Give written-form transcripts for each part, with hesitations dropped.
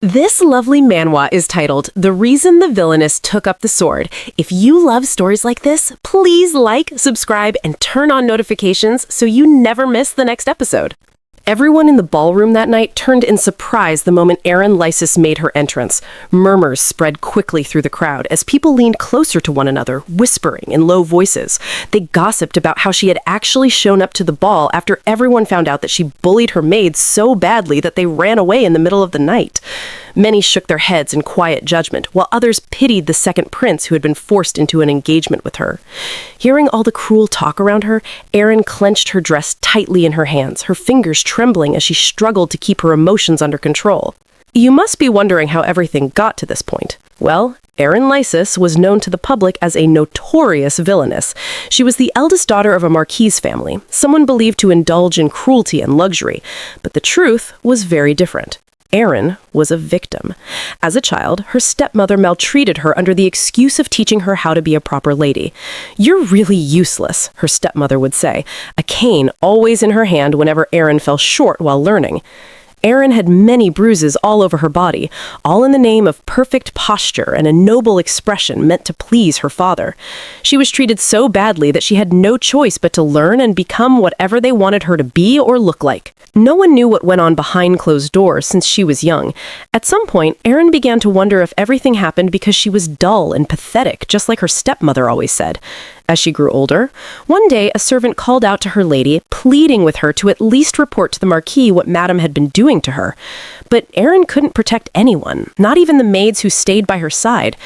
This lovely manhwa is titled The Reason the Villainess Took Up the Sword. If you love stories like this, please like, subscribe, and turn on notifications so you never miss the next episode. Everyone in the ballroom that night turned in surprise the moment Erin Lysus made her entrance. Murmurs spread quickly through the crowd as people leaned closer to one another, whispering in low voices. They gossiped about how she had actually shown up to the ball after everyone found out that she bullied her maids so badly that they ran away in the middle of the night. Many shook their heads in quiet judgment, while others pitied the second prince who had been forced into an engagement with her. Hearing all the cruel talk around her, Erin clenched her dress tightly in her hands, her fingers trembling as she struggled to keep her emotions under control. You must be wondering how everything got to this point. Well, Erin Lysus was known to the public as a notorious villainess. She was the eldest daughter of a marquise family, someone believed to indulge in cruelty and luxury. But the truth was very different. Erin was a victim. As a child, her stepmother maltreated her under the excuse of teaching her how to be a proper lady. "You're really useless," her stepmother would say, a cane always in her hand whenever Erin fell short while learning. Erin had many bruises all over her body, all in the name of perfect posture and a noble expression meant to please her father. She was treated so badly that she had no choice but to learn and become whatever they wanted her to be or look like. No one knew what went on behind closed doors since she was young. At some point, Erin began to wonder if everything happened because she was dull and pathetic, just like her stepmother always said. As she grew older, one day a servant called out to her lady, pleading with her to at least report to the Marquis what Madame had been doing to her. But Erin couldn't protect anyone, not even the maids who stayed by her side.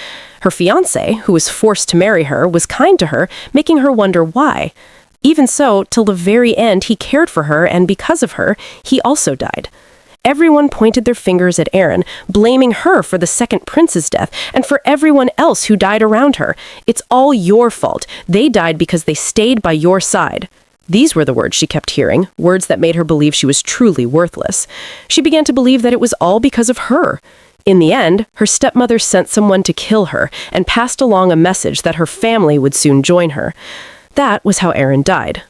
Her fiancé, who was forced to marry her, was kind to her, making her wonder why. Even so, till the very end, he cared for her, and because of her, he also died. Everyone pointed their fingers at Erin, blaming her for the second prince's death, and for everyone else who died around her. "It's all your fault. They died because they stayed by your side." These were the words she kept hearing, words that made her believe she was truly worthless. She began to believe that it was all because of her. In the end, her stepmother sent someone to kill her, and passed along a message that her family would soon join her. That was how Erin died.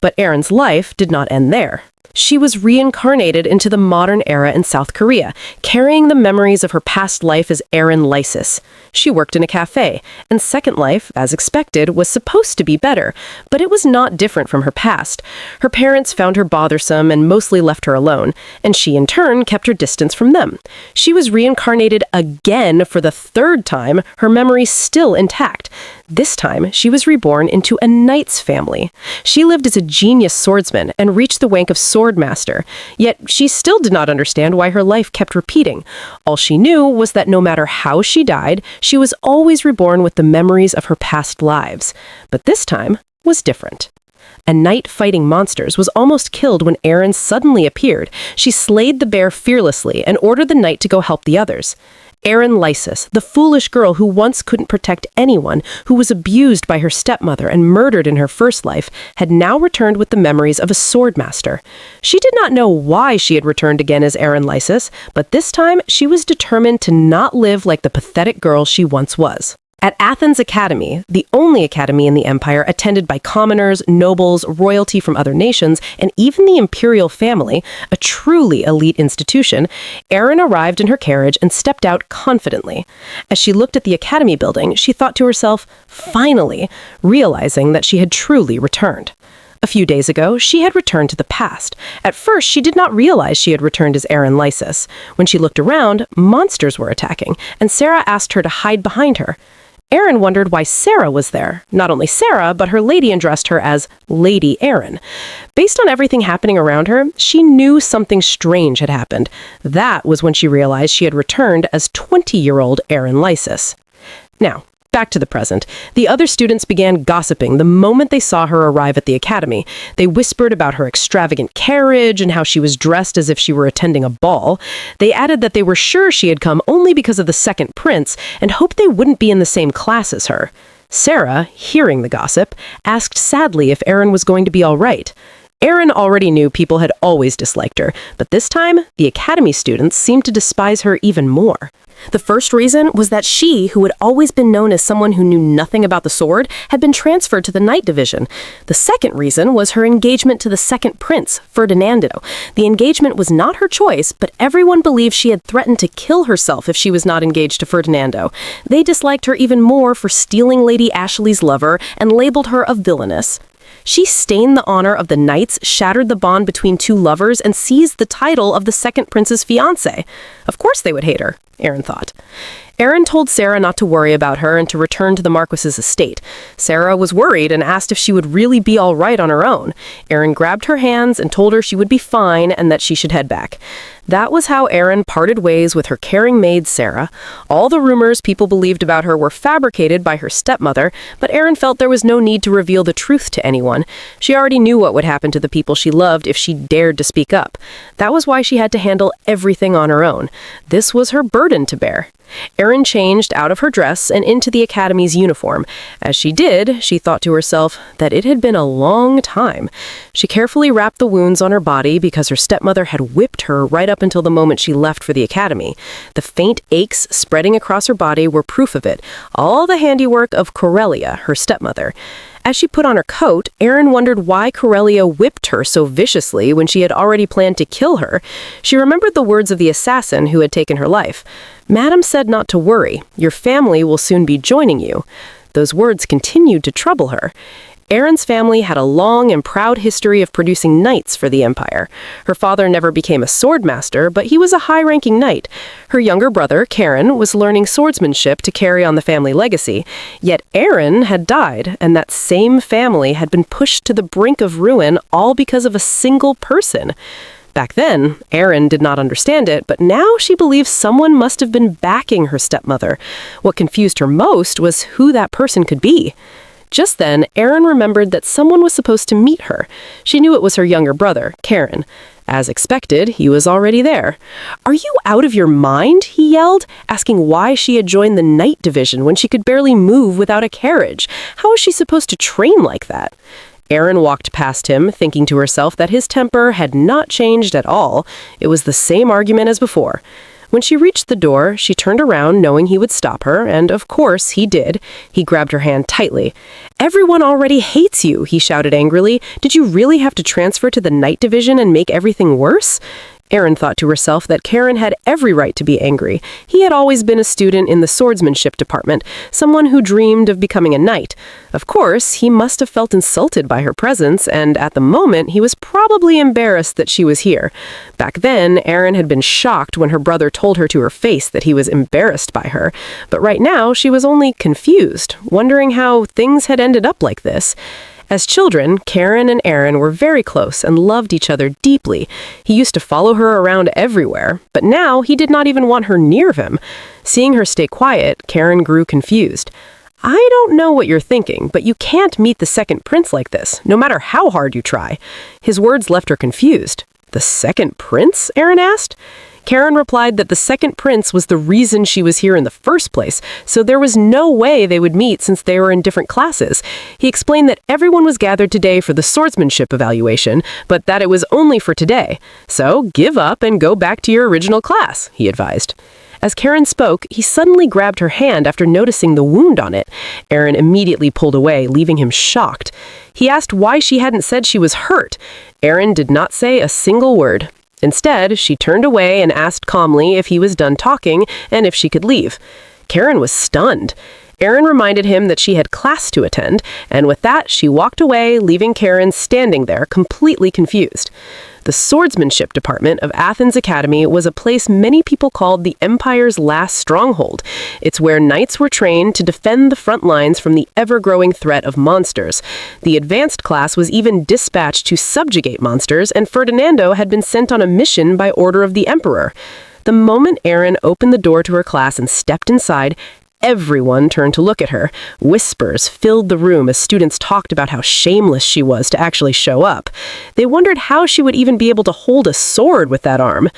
But Erin's life did not end there. She was reincarnated into the modern era in South Korea, carrying the memories of her past life as Erin Lysus. She worked in a cafe, and Second Life, as expected, was supposed to be better, but it was not different from her past. Her parents found her bothersome and mostly left her alone, and she in turn kept her distance from them. She was reincarnated again for the third time, her memories still intact. This time, she was reborn into a knight's family. She lived as a genius swordsman and reached the rank of Swordmaster, yet she still did not understand why her life kept repeating. All she knew was that no matter how she died, she was always reborn with the memories of her past lives. But this time was different. A knight fighting monsters was almost killed when Erin suddenly appeared. She slayed the bear fearlessly and ordered the knight to go help the others. Erin Lysus, the foolish girl who once couldn't protect anyone, who was abused by her stepmother and murdered in her first life, had now returned with the memories of a swordmaster. She did not know why she had returned again as Erin Lysus, but this time she was determined to not live like the pathetic girl she once was. At Athens Academy, the only academy in the empire attended by commoners, nobles, royalty from other nations, and even the imperial family, a truly elite institution, Erin arrived in her carriage and stepped out confidently. As she looked at the academy building, she thought to herself, finally, realizing that she had truly returned. A few days ago, she had returned to the past. At first, she did not realize she had returned as Erin Lysus. When she looked around, monsters were attacking, and Sarah asked her to hide behind her. Erin wondered why Sarah was there. Not only Sarah, but her lady addressed her as Lady Erin. Based on everything happening around her, she knew something strange had happened. That was when she realized she had returned as 20-year-old Erin Lysus. Now, back to the present. The other students began gossiping the moment they saw her arrive at the academy. They whispered about her extravagant carriage and how she was dressed as if she were attending a ball. They added that they were sure she had come only because of the second prince and hoped they wouldn't be in the same class as her. Sarah, hearing the gossip, asked sadly if Erin was going to be all right. Erin already knew people had always disliked her, but this time, the academy students seemed to despise her even more. The first reason was that she, who had always been known as someone who knew nothing about the sword, had been transferred to the Knight Division. The second reason was her engagement to the second prince, Ferdinando. The engagement was not her choice, but everyone believed she had threatened to kill herself if she was not engaged to Ferdinando. They disliked her even more for stealing Lady Ashley's lover and labeled her a villainess. She stained the honor of the knights, shattered the bond between two lovers, and seized the title of the second prince's fiancé. Of course they would hate her, Erin thought. Erin told Sarah not to worry about her and to return to the Marquis's estate. Sarah was worried and asked if she would really be all right on her own. Erin grabbed her hands and told her she would be fine and that she should head back. That was how Erin parted ways with her caring maid, Sarah. All the rumors people believed about her were fabricated by her stepmother, but Erin felt there was no need to reveal the truth to anyone. She already knew what would happen to the people she loved if she dared to speak up. That was why she had to handle everything on her own. This was her burden to bear. Erin changed out of her dress and into the academy's uniform. As she did, she thought to herself that it had been a long time. She carefully wrapped the wounds on her body because her stepmother had whipped her right up until the moment she left for the academy. The faint aches spreading across her body were proof of it, all the handiwork of Corellia, her stepmother. As she put on her coat, Erin wondered why Corellia whipped her so viciously when she had already planned to kill her. She remembered the words of the assassin who had taken her life. "Madam said not to worry. Your family will soon be joining you." Those words continued to trouble her. Erin's family had a long and proud history of producing knights for the Empire. Her father never became a swordmaster, but he was a high-ranking knight. Her younger brother, Carron, was learning swordsmanship to carry on the family legacy. Yet Erin had died, and that same family had been pushed to the brink of ruin all because of a single person. Back then, Erin did not understand it, but now she believed someone must have been backing her stepmother. What confused her most was who that person could be. Just then, Erin remembered that someone was supposed to meet her. She knew it was her younger brother, Carron. As expected, he was already there. "Are you out of your mind?" he yelled, asking why she had joined the Knight Division when she could barely move without a carriage. How was she supposed to train like that? Erin walked past him, thinking to herself that his temper had not changed at all. It was the same argument as before. When she reached the door, she turned around knowing he would stop her, and of course he did. He grabbed her hand tightly. "Everyone already hates you," he shouted angrily. "Did you really have to transfer to the Knight Division and make everything worse?" Erin thought to herself that Carron had every right to be angry. He had always been a student in the swordsmanship department, someone who dreamed of becoming a knight. Of course, he must have felt insulted by her presence, and at the moment, he was probably embarrassed that she was here. Back then, Erin had been shocked when her brother told her to her face that he was embarrassed by her. But right now, she was only confused, wondering how things had ended up like this. As children, Carron and Erin were very close and loved each other deeply. He used to follow her around everywhere, but now he did not even want her near him. Seeing her stay quiet, Carron grew confused. "I don't know what you're thinking, but you can't meet the second prince like this, no matter how hard you try." His words left her confused. "The second prince?" Erin asked. Carron replied that the second prince was the reason she was here in the first place, so there was no way they would meet since they were in different classes. He explained that everyone was gathered today for the swordsmanship evaluation, but that it was only for today. "So give up and go back to your original class," he advised. As Carron spoke, he suddenly grabbed her hand after noticing the wound on it. Erin immediately pulled away, leaving him shocked. He asked why she hadn't said she was hurt. Erin did not say a single word. Instead, she turned away and asked calmly if he was done talking and if she could leave. Carron was stunned. Erin reminded him that she had class to attend, and with that, she walked away, leaving Carron standing there, completely confused. The swordsmanship department of Athens Academy was a place many people called the Empire's last stronghold. It's where knights were trained to defend the front lines from the ever-growing threat of monsters. The advanced class was even dispatched to subjugate monsters, and Ferdinando had been sent on a mission by order of the Emperor. The moment Erin opened the door to her class and stepped inside, everyone turned to look at her. Whispers filled the room as students talked about how shameless she was to actually show up. They wondered how she would even be able to hold a sword with that arm.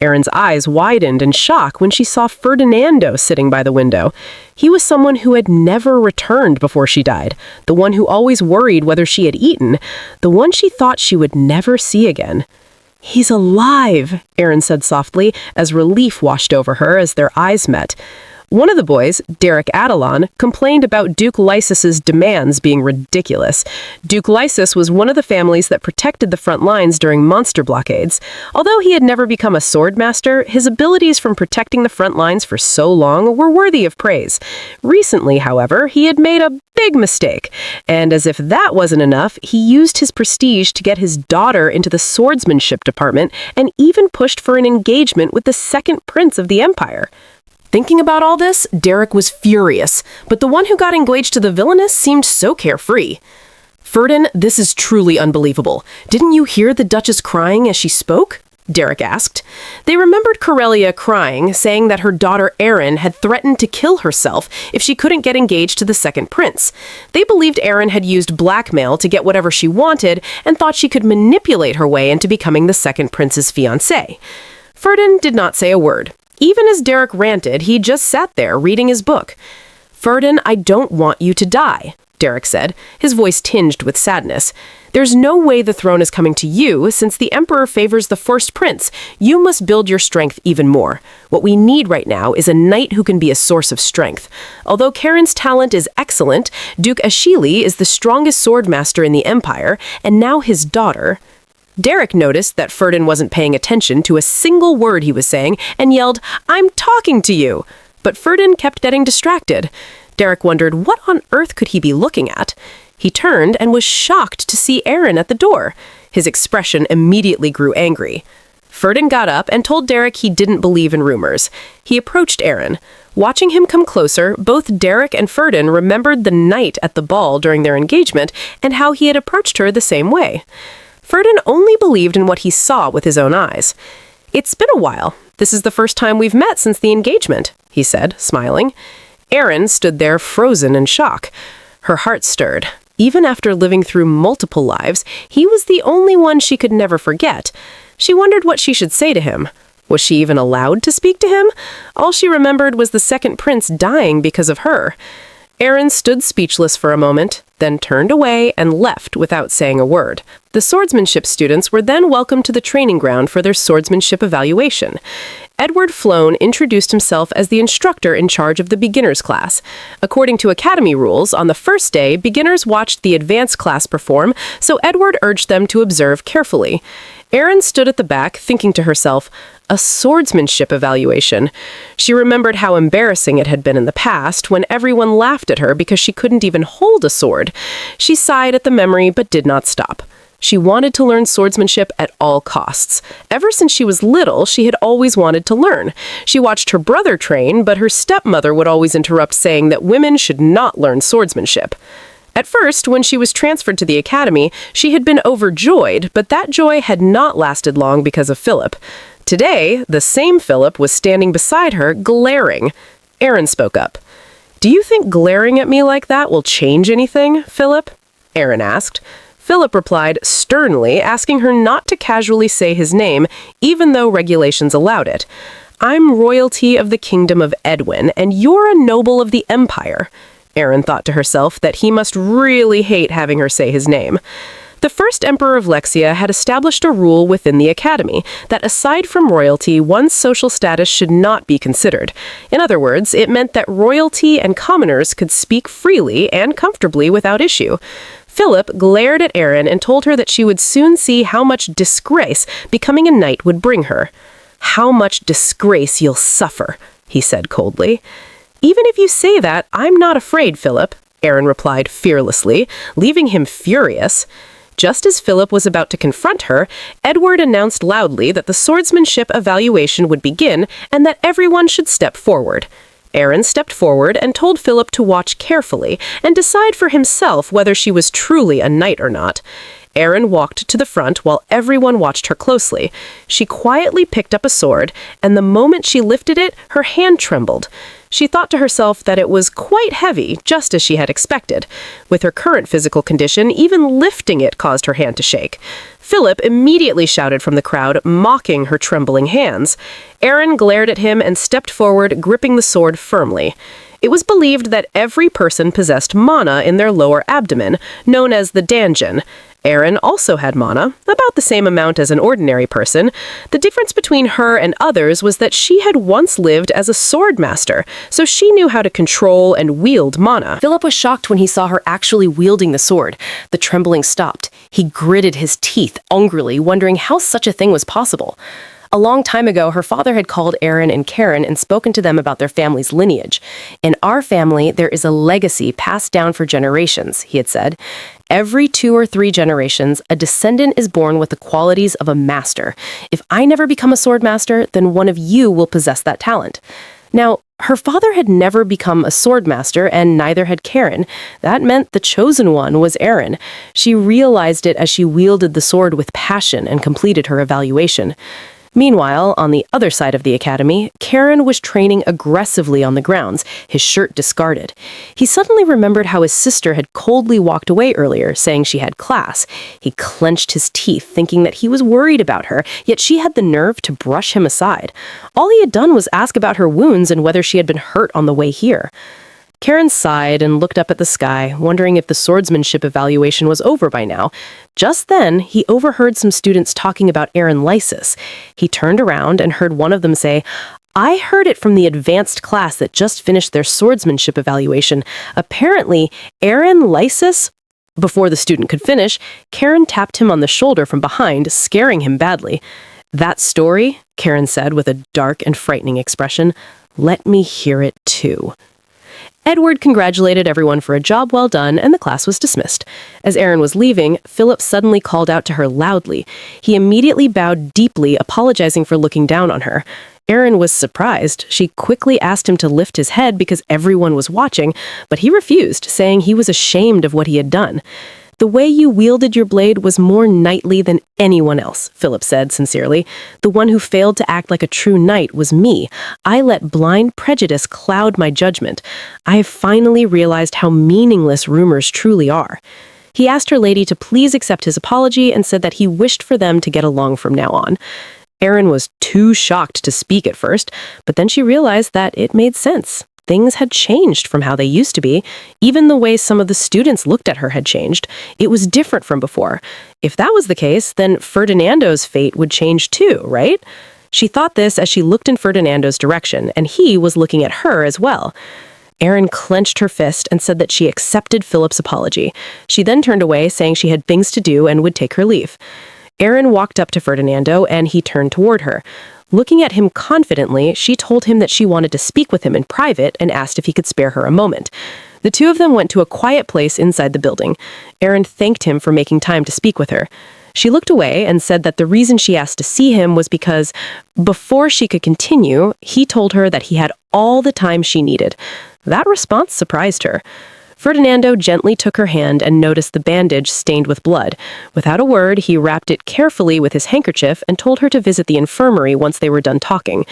Erin's eyes widened in shock when she saw Ferdinando sitting by the window. He was someone who had never returned before she died, the one who always worried whether she had eaten, the one she thought she would never see again. "He's alive," Erin said softly, as relief washed over her as their eyes met. One of the boys, Derek Adelon, complained about Duke Lysus's demands being ridiculous. Duke Lysus was one of the families that protected the front lines during monster blockades. Although he had never become a swordmaster, his abilities from protecting the front lines for so long were worthy of praise. Recently, however, he had made a big mistake, and as if that wasn't enough, he used his prestige to get his daughter into the swordsmanship department and even pushed for an engagement with the second prince of the empire. Thinking about all this, Derek was furious, but the one who got engaged to the villainess seemed so carefree. "Ferdin, this is truly unbelievable. Didn't you hear the Duchess crying as she spoke?" Derek asked. They remembered Corellia crying, saying that her daughter Erin had threatened to kill herself if she couldn't get engaged to the second prince. They believed Erin had used blackmail to get whatever she wanted and thought she could manipulate her way into becoming the second prince's fiancé. Ferdin did not say a word. Even as Derek ranted, he just sat there reading his book. "Ferdin, I don't want you to die," Derek said, his voice tinged with sadness. "There's no way the throne is coming to you, since the Emperor favors the first prince. You must build your strength even more. What we need right now is a knight who can be a source of strength. Although Karen's talent is excellent, Duke Ashili is the strongest swordmaster in the Empire, and now his daughter..." Derek noticed that Ferdin wasn't paying attention to a single word he was saying and yelled, "I'm talking to you!" But Ferdin kept getting distracted. Derek wondered what on earth could he be looking at. He turned and was shocked to see Erin at the door. His expression immediately grew angry. Ferdin got up and told Derek he didn't believe in rumors. He approached Erin. Watching him come closer, both Derek and Ferdin remembered the night at the ball during their engagement and how he had approached her the same way. Ferdin only believed in what he saw with his own eyes. "It's been a while. This is the first time we've met since the engagement," he said, smiling. Erin stood there frozen in shock. Her heart stirred. Even after living through multiple lives, he was the only one she could never forget. She wondered what she should say to him. Was she even allowed to speak to him? All she remembered was the second prince dying because of her. Erin stood speechless for a moment, then turned away and left without saying a word. The swordsmanship students were then welcomed to the training ground for their swordsmanship evaluation. Edward Floan introduced himself as the instructor in charge of the beginners class. According to academy rules, on the first day, beginners watched the advanced class perform, so Edward urged them to observe carefully. Erin stood at the back, thinking to herself, a swordsmanship evaluation. She remembered how embarrassing it had been in the past, when everyone laughed at her because she couldn't even hold a sword. She sighed at the memory, but did not stop. She wanted to learn swordsmanship at all costs. Ever since she was little, she had always wanted to learn. She watched her brother train, but her stepmother would always interrupt, saying that women should not learn swordsmanship. At first, when she was transferred to the academy, she had been overjoyed, but that joy had not lasted long because of Philip. Today, the same Philip was standing beside her, glaring. Erin spoke up. "Do you think glaring at me like that will change anything, Philip?" Erin asked. Philip replied sternly, asking her not to casually say his name, even though regulations allowed it. "I'm royalty of the kingdom of Edwin, and you're a noble of the empire." Erin thought to herself that he must really hate having her say his name. The first emperor of Lexia had established a rule within the academy that aside from royalty, one's social status should not be considered. In other words, it meant that royalty and commoners could speak freely and comfortably without issue. Philip glared at Erin and told her that she would soon see how much disgrace becoming a knight would bring her. "How much disgrace you'll suffer," he said coldly. "Even if you say that, I'm not afraid, Philip," Erin replied fearlessly, leaving him furious. Just as Philip was about to confront her, Edward announced loudly that the swordsmanship evaluation would begin and that everyone should step forward. Erin stepped forward and told Philip to watch carefully and decide for himself whether she was truly a knight or not. Erin walked to the front while everyone watched her closely. She quietly picked up a sword, and the moment she lifted it, her hand trembled. She thought to herself that it was quite heavy, just as she had expected. With her current physical condition, even lifting it caused her hand to shake. Philip immediately shouted from the crowd, mocking her trembling hands. Erin glared at him and stepped forward, gripping the sword firmly. It was believed that every person possessed mana in their lower abdomen, known as the danjin. Erin also had mana, about the same amount as an ordinary person. The difference between her and others was that she had once lived as a swordmaster, so she knew how to control and wield mana. Philip was shocked when he saw her actually wielding the sword. The trembling stopped. He gritted his teeth angrily, wondering how such a thing was possible. A long time ago, her father had called Erin and Carron and spoken to them about their family's lineage. In our family, there is a legacy passed down for generations, he had said. Every 2 or 3 generations, a descendant is born with the qualities of a master. If I never become a swordmaster, then one of you will possess that talent. Now, her father had never become a swordmaster, and neither had Carron. That meant the chosen one was Erin. She realized it as she wielded the sword with passion and completed her evaluation. Meanwhile, on the other side of the academy, Carron was training aggressively on the grounds, his shirt discarded. He suddenly remembered how his sister had coldly walked away earlier, saying she had class. He clenched his teeth, thinking that he was worried about her, yet she had the nerve to brush him aside. All he had done was ask about her wounds and whether she had been hurt on the way here. Carron sighed and looked up at the sky, wondering if the swordsmanship evaluation was over by now. Just then, he overheard some students talking about Erin Lysus. He turned around and heard one of them say, "I heard it from the advanced class that just finished their swordsmanship evaluation. Apparently, Erin Lysus..." Before the student could finish, Carron tapped him on the shoulder from behind, scaring him badly. "That story," Carron said with a dark and frightening expression, "let me hear it too." Edward congratulated everyone for a job well done, and the class was dismissed. As Erin was leaving, Philip suddenly called out to her loudly. He immediately bowed deeply, apologizing for looking down on her. Erin was surprised. She quickly asked him to lift his head because everyone was watching, but he refused, saying he was ashamed of what he had done. "The way you wielded your blade was more knightly than anyone else," Philip said sincerely. "The one who failed to act like a true knight was me. I let blind prejudice cloud my judgment. I have finally realized how meaningless rumors truly are." He asked her lady to please accept his apology and said that he wished for them to get along from now on. Erin was too shocked to speak at first, but then she realized that it made sense. Things had changed from how they used to be. Even the way some of the students looked at her had changed. It was different from before. If that was the case, then Ferdinando's fate would change too, right? She thought this as she looked in Ferdinando's direction, and he was looking at her as well. Erin clenched her fist and said that she accepted Philip's apology. She then turned away, saying she had things to do and would take her leave. Erin walked up to Ferdinando, and he turned toward her. Looking at him confidently, she told him that she wanted to speak with him in private and asked if he could spare her a moment. The two of them went to a quiet place inside the building. Erin thanked him for making time to speak with her. She looked away and said that the reason she asked to see him was because, before she could continue, he told her that he had all the time she needed. That response surprised her. Ferdinando gently took her hand and noticed the bandage stained with blood. Without a word, he wrapped it carefully with his handkerchief and told her to visit the infirmary once they were done talking.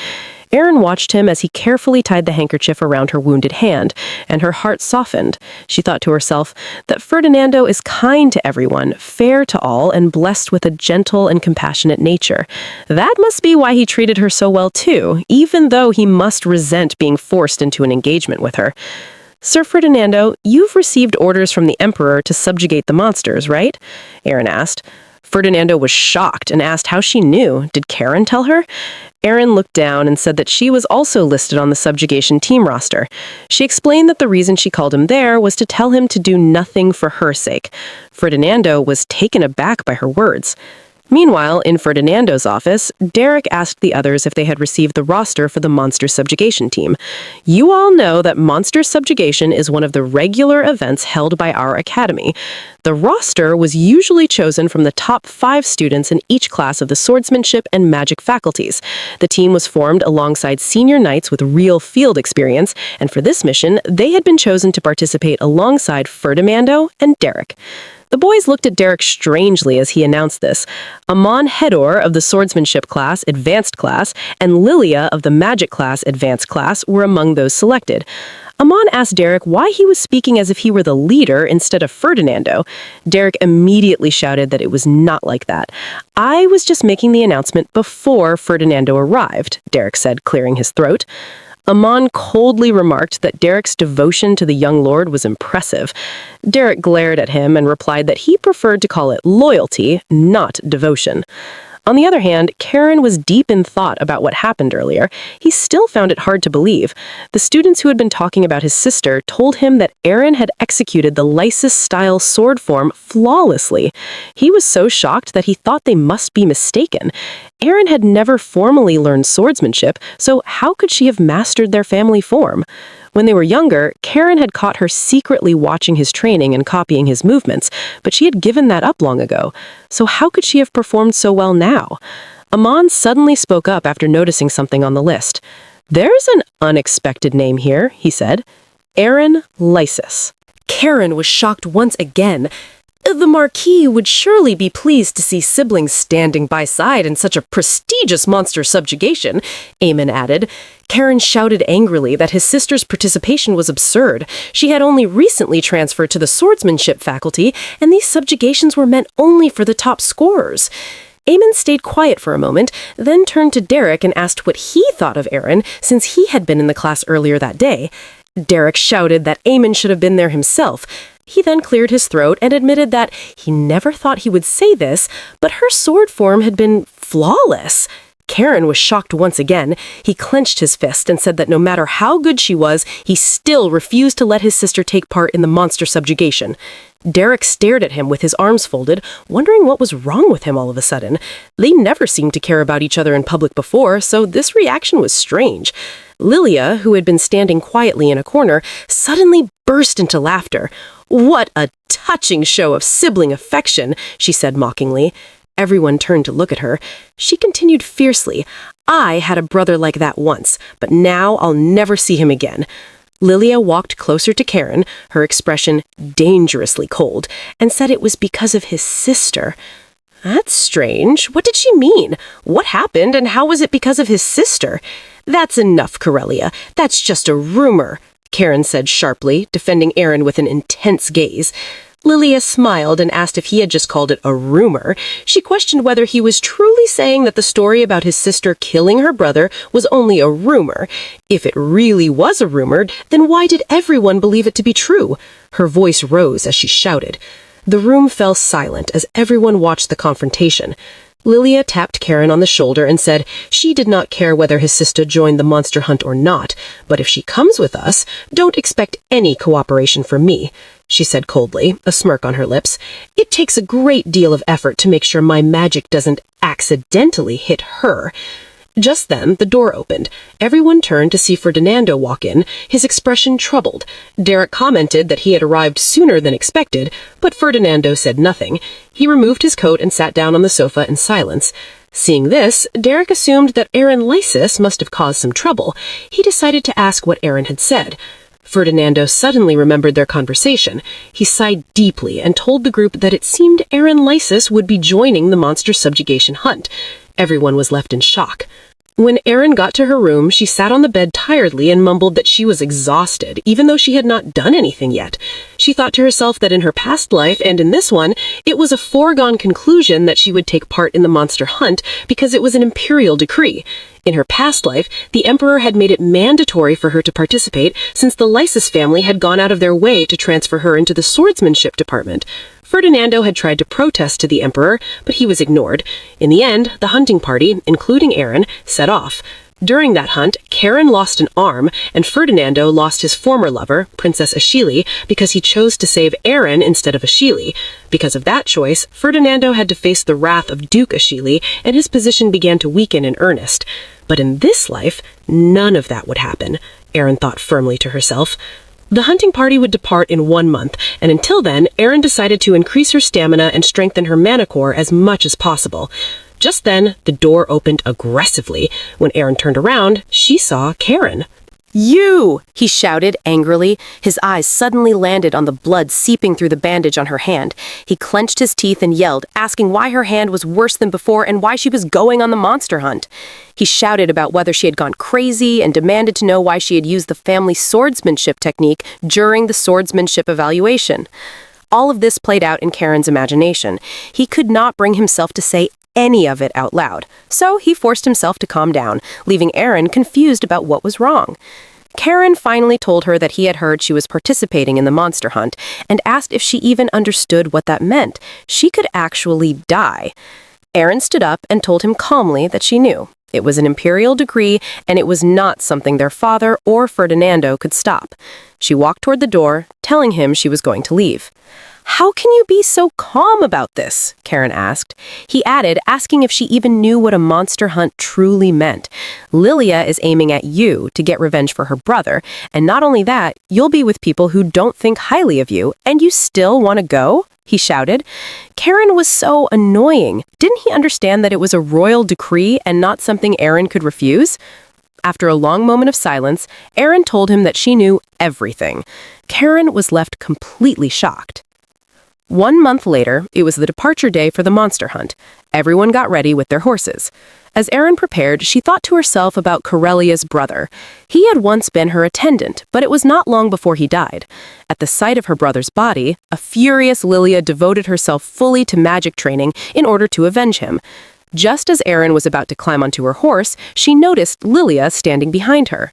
Erin watched him as he carefully tied the handkerchief around her wounded hand, and her heart softened. She thought to herself that Ferdinando is kind to everyone, fair to all, and blessed with a gentle and compassionate nature. That must be why he treated her so well too, even though he must resent being forced into an engagement with her. "Sir Ferdinando, you've received orders from the Emperor to subjugate the monsters, right?" Erin asked. Ferdinando was shocked and asked how she knew. Did Carron tell her? Erin looked down and said that she was also listed on the subjugation team roster. She explained that the reason she called him there was to tell him to do nothing for her sake. Ferdinando was taken aback by her words. Meanwhile, in Ferdinando's office, Derek asked the others if they had received the roster for the monster subjugation team. "You all know that monster subjugation is one of the regular events held by our academy. The roster was usually chosen from the top 5 students in each class of the swordsmanship and magic faculties. The team was formed alongside senior knights with real field experience, and for this mission, they had been chosen to participate alongside Ferdinando and Derek." The boys looked at Derek strangely as he announced this. Amon Hedor of the Swordsmanship class, Advanced class, and Lilia of the Magic class, Advanced class, were among those selected. Amon asked Derek why he was speaking as if he were the leader instead of Ferdinando. Derek immediately shouted that it was not like that. "I was just making the announcement before Ferdinando arrived," Derek said, clearing his throat. Amon coldly remarked that Derek's devotion to the young lord was impressive. Derek glared at him and replied that he preferred to call it loyalty, not devotion. On the other hand, Carron was deep in thought about what happened earlier. He still found it hard to believe. The students who had been talking about his sister told him that Erin had executed the Lysus-style sword form flawlessly. He was so shocked that he thought they must be mistaken. Erin had never formally learned swordsmanship, so how could she have mastered their family form? When they were younger, Carron had caught her secretly watching his training and copying his movements, but she had given that up long ago. So how could she have performed so well now? Amon suddenly spoke up after noticing something on the list. "There's an unexpected name here," he said. "Erin Lysus." Carron was shocked once again. The Marquis would surely be pleased to see siblings standing by side in such a prestigious monster subjugation, Amon added. Carron shouted angrily that his sister's participation was absurd. She had only recently transferred to the swordsmanship faculty, and these subjugations were meant only for the top scorers. Amon stayed quiet for a moment, then turned to Derek and asked what he thought of Erin, since he had been in the class earlier that day. Derek shouted that Amon should have been there himself. He then cleared his throat and admitted that he never thought he would say this, but her sword form had been flawless. Carron was shocked once again. He clenched his fist and said that no matter how good she was, he still refused to let his sister take part in the monster subjugation. Derek stared at him with his arms folded, wondering what was wrong with him all of a sudden. They never seemed to care about each other in public before, so this reaction was strange. Lilia, who had been standing quietly in a corner, suddenly burst into laughter. "What a touching show of sibling affection," she said mockingly. Everyone turned to look at her. She continued fiercely, "I had a brother like that once, but now I'll never see him again." Lilia walked closer to Carron, her expression dangerously cold, and said it was because of his sister. "That's strange. What did she mean? What happened, and how was it because of his sister?" "That's enough, Corellia. That's just a rumor," Carron said sharply, defending Erin with an intense gaze. Lilia smiled and asked if he had just called it a rumor. She questioned whether he was truly saying that the story about his sister killing her brother was only a rumor. If it really was a rumor, then why did everyone believe it to be true? Her voice rose as she shouted. The room fell silent as everyone watched the confrontation. Lilia tapped Carron on the shoulder and said she did not care whether his sister joined the monster hunt or not, but if she comes with us, don't expect any cooperation from me. She said coldly, a smirk on her lips. "It takes a great deal of effort to make sure my magic doesn't accidentally hit her." Just then, the door opened. Everyone turned to see Ferdinando walk in, his expression troubled. Derek commented that he had arrived sooner than expected, but Ferdinando said nothing. He removed his coat and sat down on the sofa in silence. Seeing this, Derek assumed that Erin Lysus must have caused some trouble. He decided to ask what Erin had said. Ferdinando suddenly remembered their conversation. He sighed deeply and told the group that it seemed Erin Lysus would be joining the monster subjugation hunt. Everyone was left in shock. When Erin got to her room, she sat on the bed tiredly and mumbled that she was exhausted, even though she had not done anything yet. She thought to herself that in her past life and in this one, it was a foregone conclusion that she would take part in the monster hunt because it was an imperial decree. In her past life, the Emperor had made it mandatory for her to participate since the Lysus family had gone out of their way to transfer her into the swordsmanship department. Ferdinando had tried to protest to the Emperor, but he was ignored. In the end, the hunting party, including Erin, set off. During that hunt, Carron lost an arm, and Ferdinando lost his former lover, Princess Ashili, because he chose to save Erin instead of Ashili. Because of that choice, Ferdinando had to face the wrath of Duke Ashili, and his position began to weaken in earnest. But in this life, none of that would happen, Erin thought firmly to herself. The hunting party would depart in 1 month, and until then, Erin decided to increase her stamina and strengthen her mana core as much as possible. Just then, the door opened aggressively. When Erin turned around, she saw Carron. "You!" he shouted angrily. His eyes suddenly landed on the blood seeping through the bandage on her hand. He clenched his teeth and yelled, asking why her hand was worse than before and why she was going on the monster hunt. He shouted about whether she had gone crazy and demanded to know why she had used the family swordsmanship technique during the swordsmanship evaluation. All of this played out in Carron's imagination. He could not bring himself to say any of it out loud, so he forced himself to calm down, leaving Erin confused about what was wrong. Carron finally told her that he had heard she was participating in the monster hunt and asked if she even understood what that meant. She could actually die. Erin stood up and told him calmly that she knew. It was an imperial decree, and it was not something their father or Ferdinando could stop. She walked toward the door, telling him she was going to leave. "How can you be so calm about this?" Carron asked. He added, asking if she even knew what a monster hunt truly meant. "Lilia is aiming at you to get revenge for her brother, and not only that, you'll be with people who don't think highly of you, and you still want to go?" he shouted. Carron was so annoying. Didn't he understand that it was a royal decree and not something Erin could refuse? After a long moment of silence, Erin told him that she knew everything. Carron was left completely shocked. 1 month later, it was the departure day for the monster hunt. Everyone got ready with their horses. As Erin prepared, she thought to herself about Corellia's brother. He had once been her attendant, but it was not long before he died. At the sight of her brother's body, a furious Lilia devoted herself fully to magic training in order to avenge him. Just as Erin was about to climb onto her horse, she noticed Lilia standing behind her.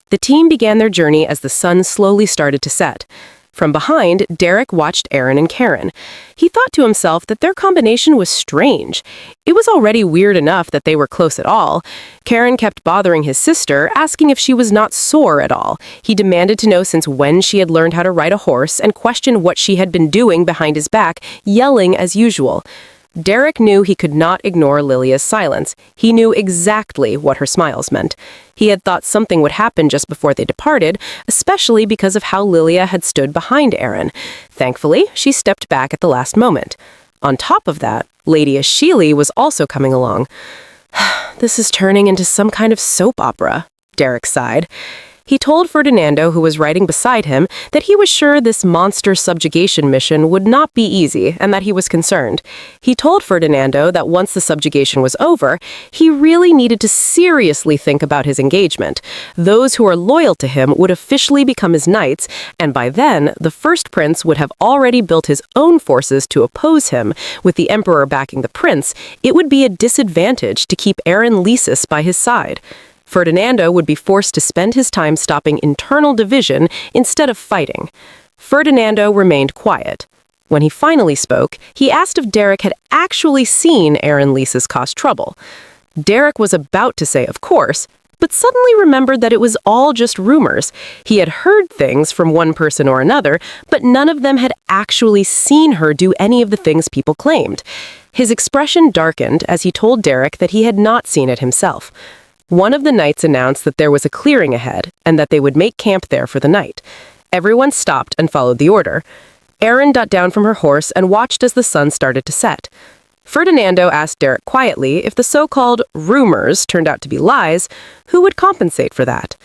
The team began their journey as the sun slowly started to set. From behind, Derek watched Erin and Carron. He thought to himself that their combination was strange. It was already weird enough that they were close at all. Carron kept bothering his sister, asking if she was not sore at all. He demanded to know since when she had learned how to ride a horse and questioned what she had been doing behind his back, yelling as usual. Derek knew he could not ignore Lilia's silence. He knew exactly what her smiles meant. He had thought something would happen just before they departed, especially because of how Lilia had stood behind Erin. Thankfully, she stepped back at the last moment. On top of that, Lady Ashili was also coming along. "This is turning into some kind of soap opera," Derek sighed. He told Ferdinando, who was riding beside him, that he was sure this monster subjugation mission would not be easy and that he was concerned. He told Ferdinando that once the subjugation was over, he really needed to seriously think about his engagement. Those who are loyal to him would officially become his knights, and by then, the first prince would have already built his own forces to oppose him. With the emperor backing the prince, it would be a disadvantage to keep Erin Lysus by his side. Ferdinando would be forced to spend his time stopping internal division instead of fighting. Ferdinando remained quiet. When he finally spoke, he asked if Derek had actually seen Erin Lysus cause trouble. Derek was about to say of course, but suddenly remembered that it was all just rumors. He had heard things from one person or another, but none of them had actually seen her do any of the things people claimed. His expression darkened as he told Derek that he had not seen it himself. One of the knights announced that there was a clearing ahead and that they would make camp there for the night. Everyone stopped and followed the order. Erin got down from her horse and watched as the sun started to set. Ferdinando asked Derek quietly if the so-called rumors turned out to be lies, who would compensate for that?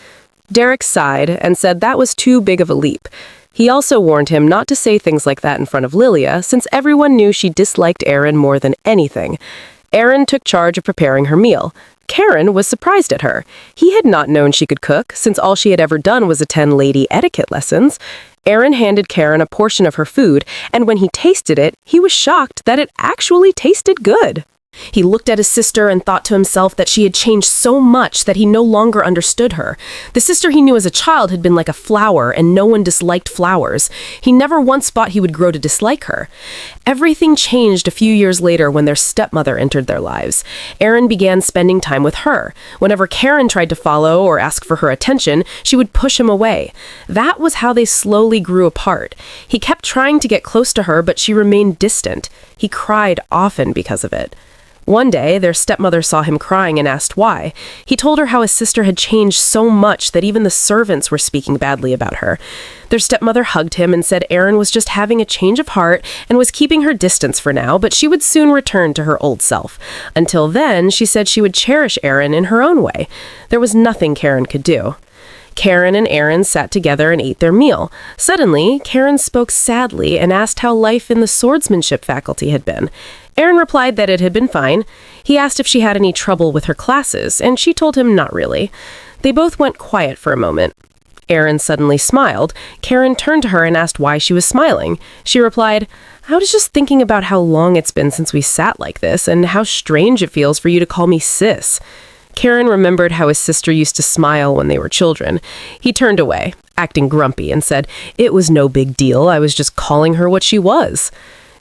Derek sighed and said that was too big of a leap. He also warned him not to say things like that in front of Lilia, since everyone knew she disliked Erin more than anything. Erin took charge of preparing her meal. Carron was surprised at her. He had not known she could cook, since all she had ever done was attend lady etiquette lessons. Erin handed Carron a portion of her food, and when he tasted it, he was shocked that it actually tasted good. He looked at his sister and thought to himself that she had changed so much that he no longer understood her. The sister he knew as a child had been like a flower, and no one disliked flowers. He never once thought he would grow to dislike her. Everything changed a few years later when their stepmother entered their lives. Erin began spending time with her. Whenever Carron tried to follow or ask for her attention, she would push him away. That was how they slowly grew apart. He kept trying to get close to her, but she remained distant. He cried often because of it. One day, their stepmother saw him crying and asked why. He told her how his sister had changed so much that even the servants were speaking badly about her. Their stepmother hugged him and said Erin was just having a change of heart and was keeping her distance for now, but she would soon return to her old self. Until then, she said she would cherish Erin in her own way. There was nothing Carron could do. Carron and Erin sat together and ate their meal. Suddenly, Carron spoke sadly and asked how life in the swordsmanship faculty had been. Erin replied that it had been fine. He asked if she had any trouble with her classes, and she told him not really. They both went quiet for a moment. Erin suddenly smiled. Carron turned to her and asked why she was smiling. She replied, "I was just thinking about how long it's been since we sat like this, and how strange it feels for you to call me sis." Carron remembered how his sister used to smile when they were children. He turned away, acting grumpy, and said, "It was no big deal. I was just calling her what she was."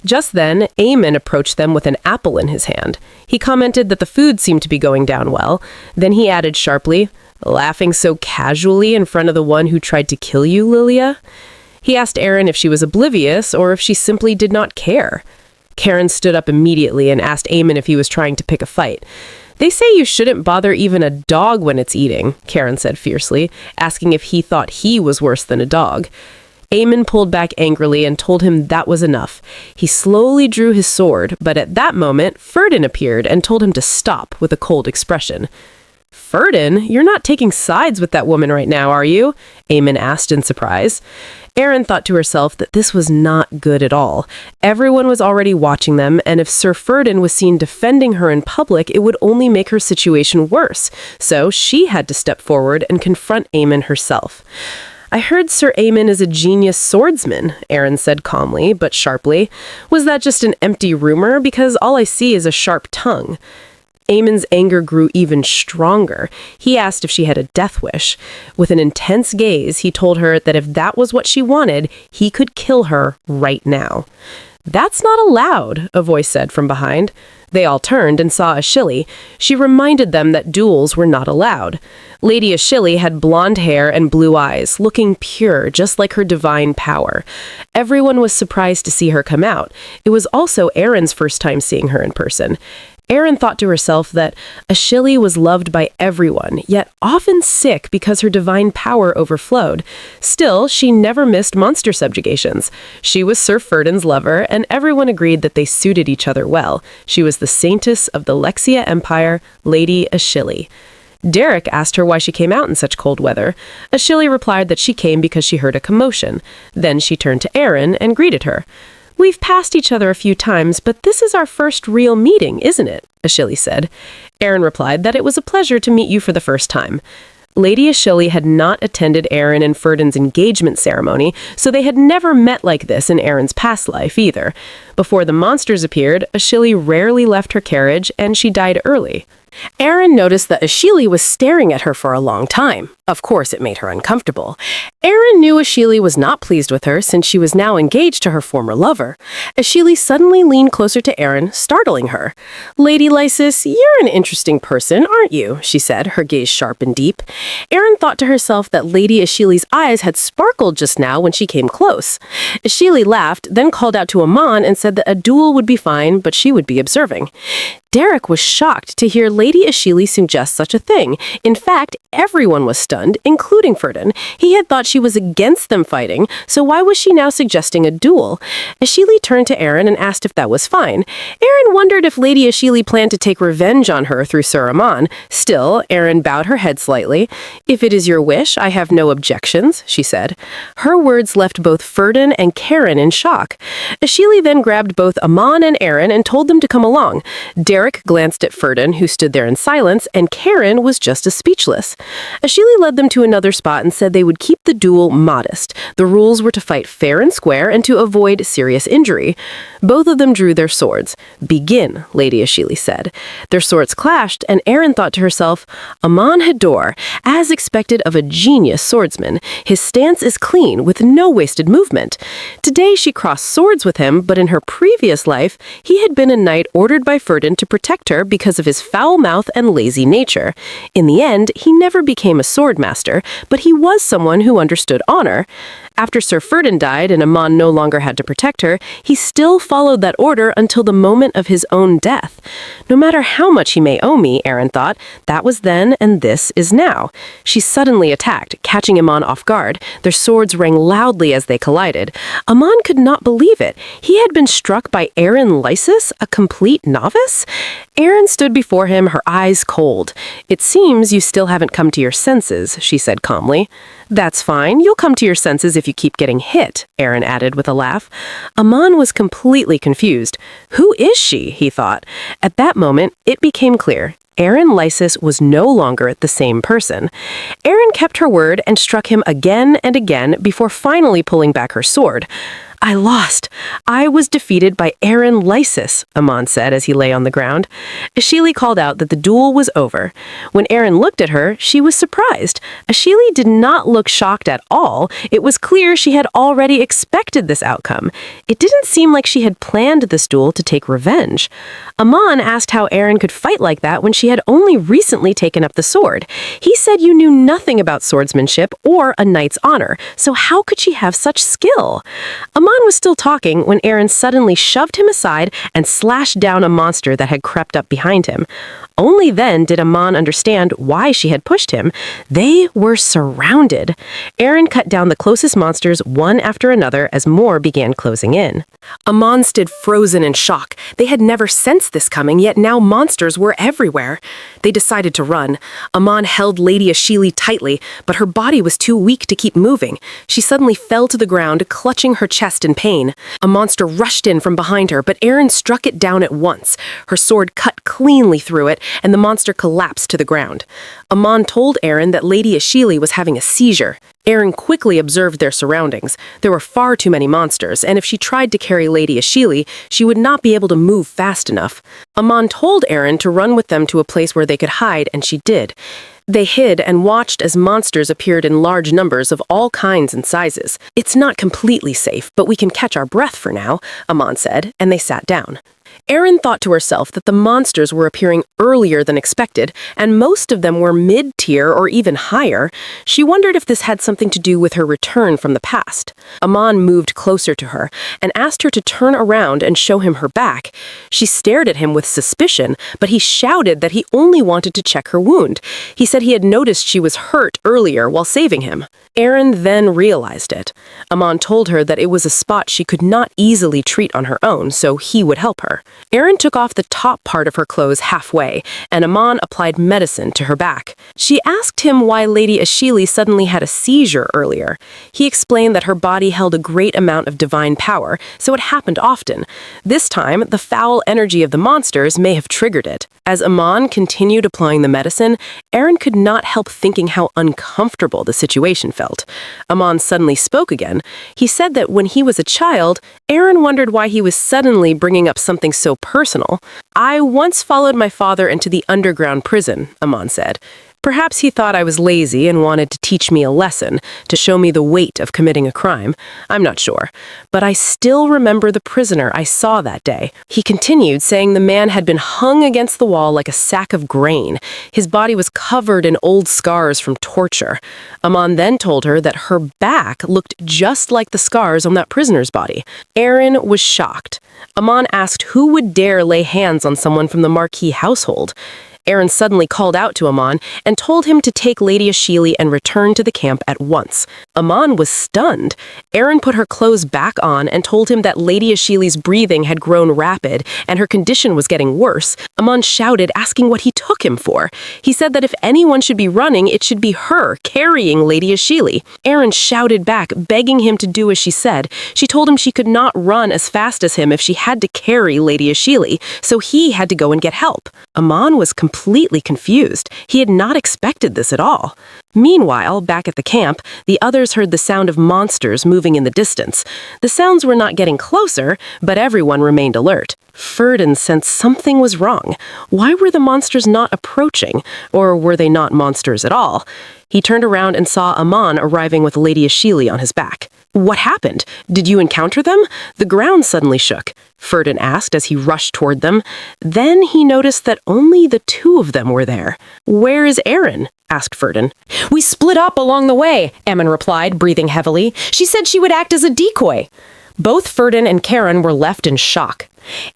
Just then, Amon approached them with an apple in his hand. He commented that the food seemed to be going down well. Then he added sharply, "Laughing so casually in front of the one who tried to kill you, Lilia?" He asked Erin if she was oblivious or if she simply did not care. Carron stood up immediately and asked Amon if he was trying to pick a fight. "They say you shouldn't bother even a dog when it's eating," Carron said fiercely, asking if he thought he was worse than a dog. Amon pulled back angrily and told him that was enough. He slowly drew his sword, but at that moment, Ferdin appeared and told him to stop with a cold expression. "Ferdin, you're not taking sides with that woman right now, are you?" Amon asked in surprise. Erin thought to herself that this was not good at all. Everyone was already watching them, and if Sir Ferdin was seen defending her in public, it would only make her situation worse. So she had to step forward and confront Amon herself. "I heard Sir Amon is a genius swordsman," Erin said calmly, but sharply. "Was that just an empty rumor? Because all I see is a sharp tongue." Amon's anger grew even stronger. He asked if she had a death wish. With an intense gaze, he told her that if that was what she wanted, he could kill her right now. "That's not allowed," a voice said from behind. They all turned and saw Ashili. She reminded them that duels were not allowed. Lady Ashili had blonde hair and blue eyes, looking pure, just like her divine power. Everyone was surprised to see her come out. It was also Erin's first time seeing her in person. Erin thought to herself that Ashili was loved by everyone, yet often sick because her divine power overflowed. Still, she never missed monster subjugations. She was Sir Ferdin's lover, and everyone agreed that they suited each other well. She was the saintess of the Lexia Empire, Lady Ashili. Derek asked her why she came out in such cold weather. Ashili replied that she came because she heard a commotion. Then she turned to Erin and greeted her. "We've passed each other a few times, but this is our first real meeting, isn't it?" Ashili said. Erin replied that it was a pleasure to meet you for the first time. Lady Ashili had not attended Erin and Ferdin's engagement ceremony, so they had never met like this in Erin's past life either. Before the monsters appeared, Ashili rarely left her carriage, and she died early. Erin noticed that Ashili was staring at her for a long time. Of course, it made her uncomfortable. Erin knew Ashili was not pleased with her since she was now engaged to her former lover. Ashili suddenly leaned closer to Erin, startling her. "Lady Lysus, you're an interesting person, aren't you?" she said, her gaze sharp and deep. Erin thought to herself that Lady Ashili's eyes had sparkled just now when she came close. Ashili laughed, then called out to Amon and said that a duel would be fine, but she would be observing. Derek was shocked to hear Lady Ashili suggest such a thing. In fact, everyone was stunned, including Ferdin. He had thought she was against them fighting, so why was she now suggesting a duel? Ashili turned to Erin and asked if that was fine. Erin wondered if Lady Ashili planned to take revenge on her through Sir Amon. Still, Erin bowed her head slightly. "If it is your wish, I have no objections," she said. Her words left both Ferdin and Carron in shock. Ashili then grabbed both Amon and Erin and told them to come along. Derek glanced at Ferdin, who stood there in silence, and Carron was just as speechless. Ashili led them to another spot and said they would keep the duel modest. The rules were to fight fair and square and to avoid serious injury. Both of them drew their swords. "Begin," Lady Ashili said. Their swords clashed, and Erin thought to herself, Amon Hador, as expected of a genius swordsman. His stance is clean, with no wasted movement. Today she crossed swords with him, but in her previous life, he had been a knight ordered by Ferdin to protect her because of his foul mouth and lazy nature. In the end, he never became a swordmaster, but he was someone who understood honor. After Sir Ferdin died and Amon no longer had to protect her, he still followed that order until the moment of his own death. No matter how much he may owe me, Erin thought, that was then and this is now. She suddenly attacked, catching Amon off guard. Their swords rang loudly as they collided. Amon could not believe it. He had been struck by Erin Lysus, a complete novice? Erin stood before him, her eyes cold. "It seems you still haven't come to your senses," she said calmly. "That's fine. You'll come to your senses if you keep getting hit," Erin added with a laugh. Amon was completely confused. Who is she, he thought. At that moment, it became clear. Erin Lysus was no longer the same person. Erin kept her word and struck him again and again before finally pulling back her sword. "I lost. I was defeated by Erin Lysus," Amon said as he lay on the ground. Ashili called out that the duel was over. When Erin looked at her, she was surprised. Ashili did not look shocked at all. It was clear she had already expected this outcome. It didn't seem like she had planned this duel to take revenge. Amon asked how Erin could fight like that when she had only recently taken up the sword. He said you knew nothing about swordsmanship or a knight's honor, so how could she have such skill? Amon was still talking when Erin suddenly shoved him aside and slashed down a monster that had crept up behind him. Only then did Amon understand why she had pushed him. They were surrounded. Erin cut down the closest monsters one after another as more began closing in. Amon stood frozen in shock. They had never sensed this coming, yet now monsters were everywhere. They decided to run. Amon held Lady Ashili tightly, but her body was too weak to keep moving. She suddenly fell to the ground, clutching her chest in pain. A monster rushed in from behind her, but Erin struck it down at once. Her sword cut cleanly through it, and the monster collapsed to the ground. Amon told Erin that Lady Ashili was having a seizure. Erin quickly observed their surroundings. There were far too many monsters, and if she tried to carry Lady Ashili, she would not be able to move fast enough. Amon told Erin to run with them to a place where they could hide, and she did. They hid and watched as monsters appeared in large numbers of all kinds and sizes. "It's not completely safe, but we can catch our breath for now," Amon said, and they sat down. Erin thought to herself that the monsters were appearing earlier than expected, and most of them were mid-tier or even higher. She wondered if this had something to do with her return from the past. Amon moved closer to her and asked her to turn around and show him her back. She stared at him with suspicion, but he shouted that he only wanted to check her wound. He said he had noticed she was hurt earlier while saving him. Erin then realized it. Amon told her that it was a spot she could not easily treat on her own, so he would help her. Erin took off the top part of her clothes halfway, and Amon applied medicine to her back. She asked him why Lady Ashili suddenly had a seizure earlier. He explained that her body held a great amount of divine power, so it happened often. This time, the foul energy of the monsters may have triggered it. As Amon continued applying the medicine, Erin could not help thinking how uncomfortable the situation felt. Amon suddenly spoke again. He said that when he was a child, Erin wondered why he was suddenly bringing up something so personal. "I once followed my father into the underground prison," Amon said. "Perhaps he thought I was lazy and wanted to teach me a lesson, to show me the weight of committing a crime. I'm not sure. But I still remember the prisoner I saw that day." He continued, saying the man had been hung against the wall like a sack of grain. His body was covered in old scars from torture. Amon then told her that her back looked just like the scars on that prisoner's body. Erin was shocked. Amon asked who would dare lay hands on someone from the Marquis household. Erin suddenly called out to Amon and told him to take Lady Ashili and return to the camp at once. Amon was stunned. Erin put her clothes back on and told him that Lady Ashili's breathing had grown rapid and her condition was getting worse. Amon shouted, asking what he took him for. He said that if anyone should be running, it should be her, carrying Lady Ashili. Erin shouted back, begging him to do as she said. She told him she could not run as fast as him if she had to carry Lady Ashili, so he had to go and get help. Amon was completely confused. He had not expected this at all. Meanwhile, back at the camp, the others heard the sound of monsters moving in the distance. The sounds were not getting closer, but everyone remained alert. Ferdin sensed something was wrong. Why were the monsters not approaching? Or were they not monsters at all? He turned around and saw Amon arriving with Lady Ashili on his back. "What happened? Did you encounter them?" The ground suddenly shook. Ferdin asked as he rushed toward them. Then he noticed that only the two of them were there. "Where is Erin?" asked Ferdin. "We split up along the way," Amon replied, breathing heavily. "She said she would act as a decoy." Both Ferdin and Carron were left in shock.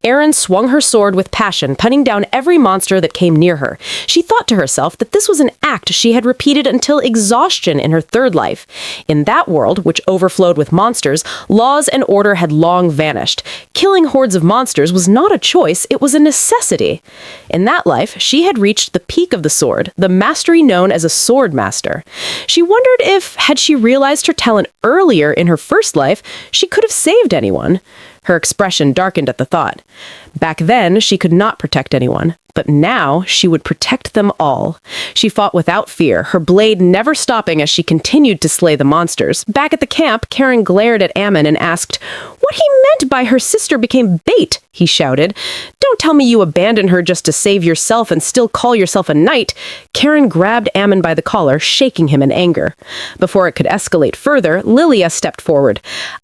Erin swung her sword with passion, punning down every monster that came near her. She thought to herself that this was an act she had repeated until exhaustion in her third life. In that world, which overflowed with monsters, laws and order had long vanished. Killing hordes of monsters was not a choice, it was a necessity. In that life, she had reached the peak of the sword, the mastery known as a swordmaster. She wondered if, had she realized her talent earlier in her first life, she could have saved anyone. Her expression darkened at the thought. Back then, she could not protect anyone, but now she would protect them all. She fought without fear, her blade never stopping as she continued to slay the monsters. Back at the camp, Carron glared at Amon and asked, "What he meant by her sister became bait," he shouted. "Don't tell me you abandoned her just to save yourself and still call yourself a knight." Carron grabbed Amon by the collar, shaking him in anger. Before it could escalate further, Lilia stepped forward.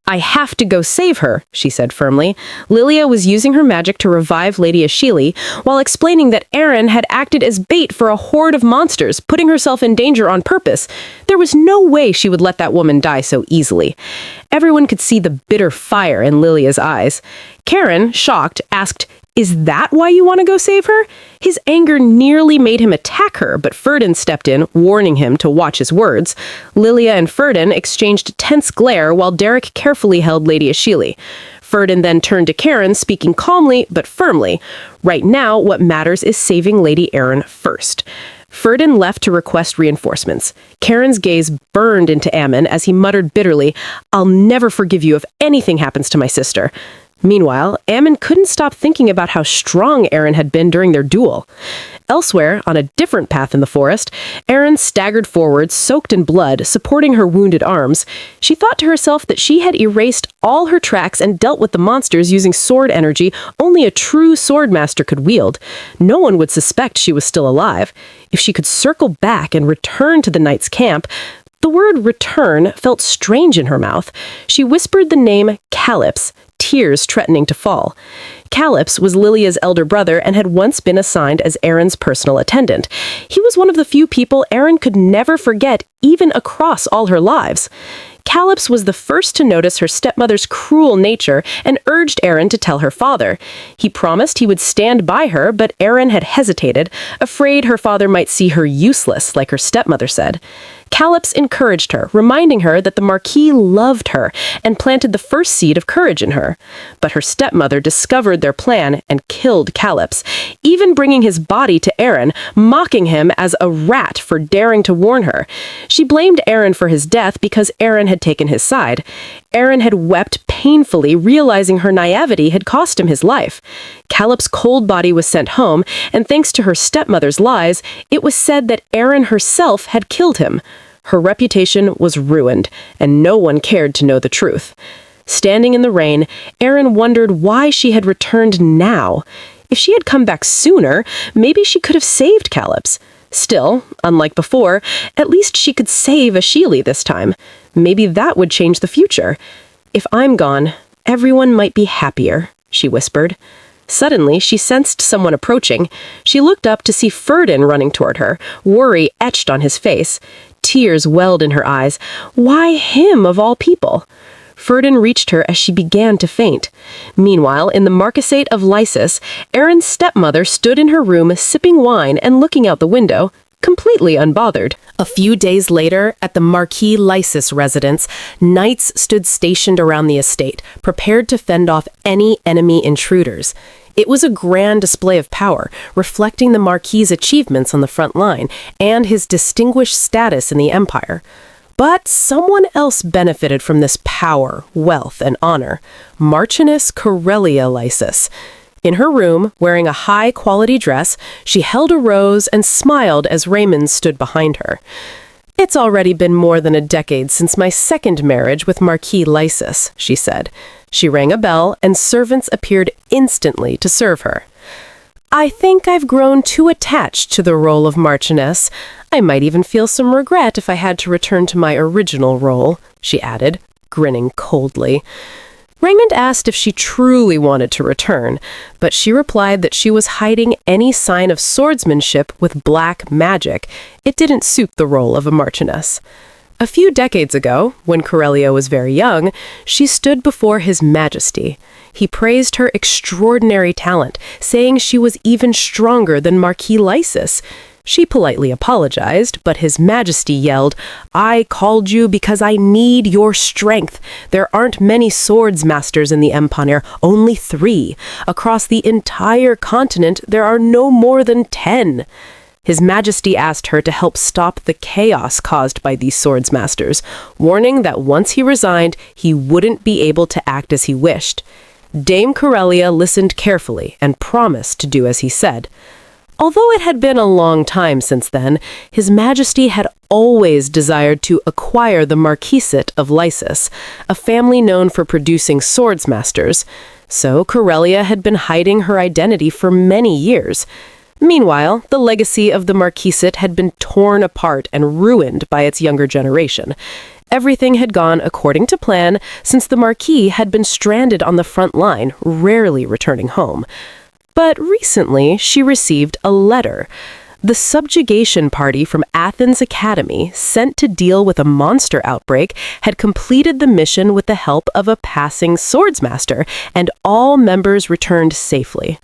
"I have to go save her," she said firmly. Lilia was using her magic to revive Lady Ashili, while explaining that Erin had acted as bait for a horde of monsters, putting herself in danger on purpose. There was no way she would let that woman die so easily. Everyone could see the bitter fire in Lilia's eyes. Carron, shocked, asked, "Is that why you want to go save her?" His anger nearly made him attack her, but Ferdin stepped in, warning him to watch his words. Lilia and Ferdin exchanged a tense glare while Derek carefully held Lady Ashili. Ferdin then turned to Carron, speaking calmly but firmly. "Right now, what matters is saving Lady Erin first." Ferdin left to request reinforcements. Carron's gaze burned into Amon as he muttered bitterly, "I'll never forgive you if anything happens to my sister." Meanwhile, Amon couldn't stop thinking about how strong Erin had been during their duel. Elsewhere, on a different path in the forest, Erin staggered forward, soaked in blood, supporting her wounded arms. She thought to herself that she had erased all her tracks and dealt with the monsters using sword energy only a true swordmaster could wield. No one would suspect she was still alive. If she could circle back and return to the knight's camp. The word return felt strange in her mouth. She whispered the name Calyps, tears threatening to fall. Calyps was Lilia's elder brother and had once been assigned as Erin's personal attendant. He was one of the few people Erin could never forget, even across all her lives. Calyps was the first to notice her stepmother's cruel nature and urged Erin to tell her father. He promised he would stand by her, but Erin had hesitated, afraid her father might see her useless, like her stepmother said. Calyps encouraged her, reminding her that the Marquis loved her and planted the first seed of courage in her. But her stepmother discovered their plan and killed Calyps, even bringing his body to Erin, mocking him as a rat for daring to warn her. She blamed Erin for his death because Erin had taken his side. Erin had wept painfully, realizing her naivety had cost him his life. Calyp's cold body was sent home, and thanks to her stepmother's lies, it was said that Erin herself had killed him. Her reputation was ruined, and no one cared to know the truth. Standing in the rain, Erin wondered why she had returned now. If she had come back sooner, maybe she could have saved Calyps. Still, unlike before, at least she could save Ashili this time. Maybe that would change the future. "If I'm gone, everyone might be happier," she whispered. Suddenly, she sensed someone approaching. She looked up to see Ferdin running toward her, worry etched on his face. Tears welled in her eyes. Why him, of all people? Ferdin reached her as she began to faint. Meanwhile, in the Marquisate of Lysus, Erin's stepmother stood in her room sipping wine and looking out the window, completely unbothered. A few days later, at the Marquis Lysus residence, knights stood stationed around the estate, prepared to fend off any enemy intruders. It was a grand display of power, reflecting the Marquis's achievements on the front line and his distinguished status in the empire. But someone else benefited from this power, wealth, and honor. Marchioness Corellia Lysus. In her room, wearing a high-quality dress, she held a rose and smiled as Raymond stood behind her. "It's already been more than a decade since my second marriage with Marquis Lysus," she said. She rang a bell, and servants appeared instantly to serve her. "I think I've grown too attached to the role of Marchioness. I might even feel some regret if I had to return to my original role," she added, grinning coldly. Raymond asked if she truly wanted to return, but she replied that she was hiding any sign of swordsmanship with black magic. It didn't suit the role of a Marchioness. A few decades ago, when Corellia was very young, she stood before His Majesty. He praised her extraordinary talent, saying she was even stronger than Marquis Lysus. She politely apologized, but His Majesty yelled, "I called you because I need your strength. There aren't many swordsmasters in the Empire, only 3. Across the entire continent, there are no more than 10. His Majesty asked her to help stop the chaos caused by these swordsmasters, warning that once he resigned, he wouldn't be able to act as he wished. Dame Corellia listened carefully and promised to do as he said. Although it had been a long time since then, His Majesty had always desired to acquire the Marquisate of Lysus, a family known for producing swordsmasters. So Corellia had been hiding her identity for many years. Meanwhile, the legacy of the Marquisate had been torn apart and ruined by its younger generation. Everything had gone according to plan since the Marquis had been stranded on the front line, rarely returning home. But recently, she received a letter. The subjugation party from Athens Academy, sent to deal with a monster outbreak, had completed the mission with the help of a passing swordsmaster, and all members returned safely.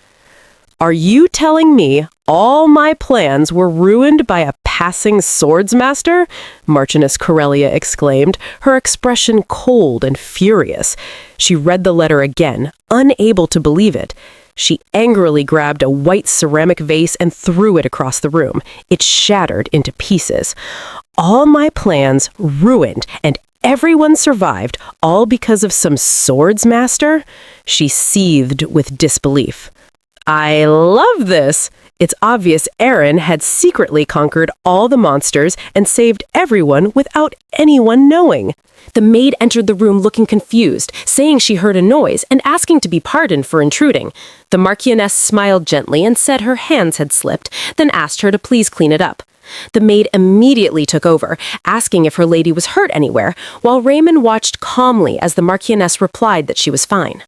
Are you telling me all my plans were ruined by a passing swordsmaster? Marchioness Corellia exclaimed, her expression cold and furious. She read the letter again, unable to believe it. She angrily grabbed a white ceramic vase and threw it across the room. It shattered into pieces. All my plans ruined, and everyone survived, all because of some swordsmaster? She seethed with disbelief. I love this! It's obvious Erin had secretly conquered all the monsters and saved everyone without anyone knowing. The maid entered the room looking confused, saying she heard a noise and asking to be pardoned for intruding. The Marchioness smiled gently and said her hands had slipped, then asked her to please clean it up. The maid immediately took over, asking if her lady was hurt anywhere, while Raymond watched calmly as the Marchioness replied that she was fine.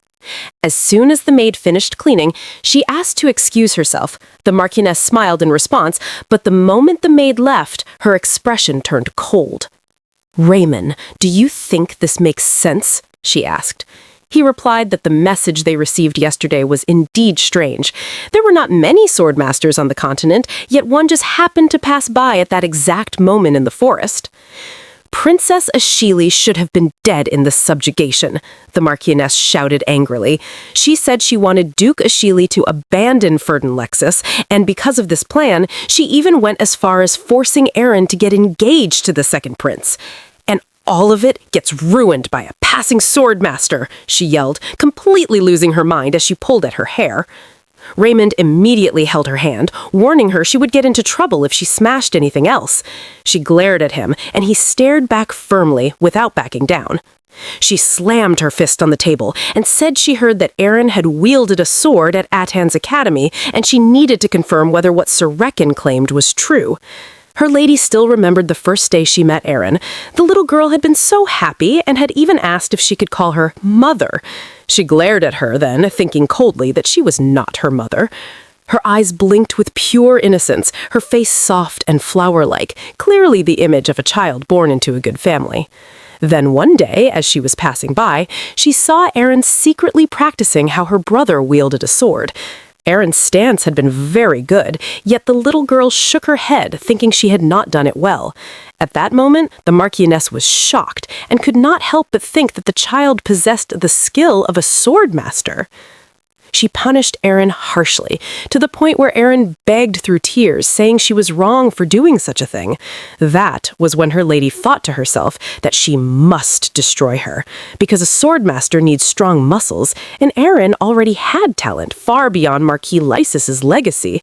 As soon as the maid finished cleaning, she asked to excuse herself. The Marchioness smiled in response, but the moment the maid left, her expression turned cold. Raymond, do you think this makes sense? She asked. He replied that the message they received yesterday was indeed strange. There were not many swordmasters on the continent, yet one just happened to pass by at that exact moment in the forest. Princess Ashili should have been dead in this subjugation, the Marchioness shouted angrily. She said she wanted Duke Ashili to abandon Ferdin Lysus, and because of this plan, she even went as far as forcing Erin to get engaged to the second prince. And all of it gets ruined by a passing swordmaster, she yelled, completely losing her mind as she pulled at her hair. Raymond immediately held her hand, warning her she would get into trouble if she smashed anything else. She glared at him, and he stared back firmly without backing down. She slammed her fist on the table and said she heard that Erin had wielded a sword at Atan's Academy, and she needed to confirm whether what Sir Reckon claimed was true. Her lady still remembered the first day she met Erin. The little girl had been so happy and had even asked if she could call her mother. She glared at her then, thinking coldly that she was not her mother. Her eyes blinked with pure innocence, her face soft and flower-like, clearly the image of a child born into a good family. Then one day, as she was passing by, she saw Erin secretly practicing how her brother wielded a sword. Erin's stance had been very good, yet the little girl shook her head, thinking she had not done it well. At that moment, the Marchioness was shocked and could not help but think that the child possessed the skill of a swordmaster. She punished Erin harshly, to the point where Erin begged through tears, saying she was wrong for doing such a thing. That was when her lady thought to herself that she must destroy her, because a swordmaster needs strong muscles, and Erin already had talent far beyond Marquis Lysus's legacy.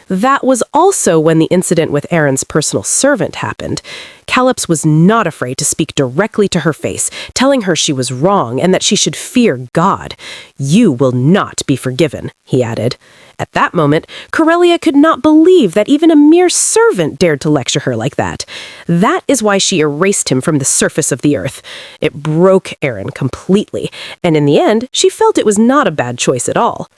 That was also when the incident with Erin's personal servant happened. Callips was not afraid to speak directly to her face, telling her she was wrong and that she should fear God. You will not be forgiven, he added. At that moment, Corellia could not believe that even a mere servant dared to lecture her like that. That is why she erased him from the surface of the earth. It broke Erin completely, and in the end, she felt it was not a bad choice at all.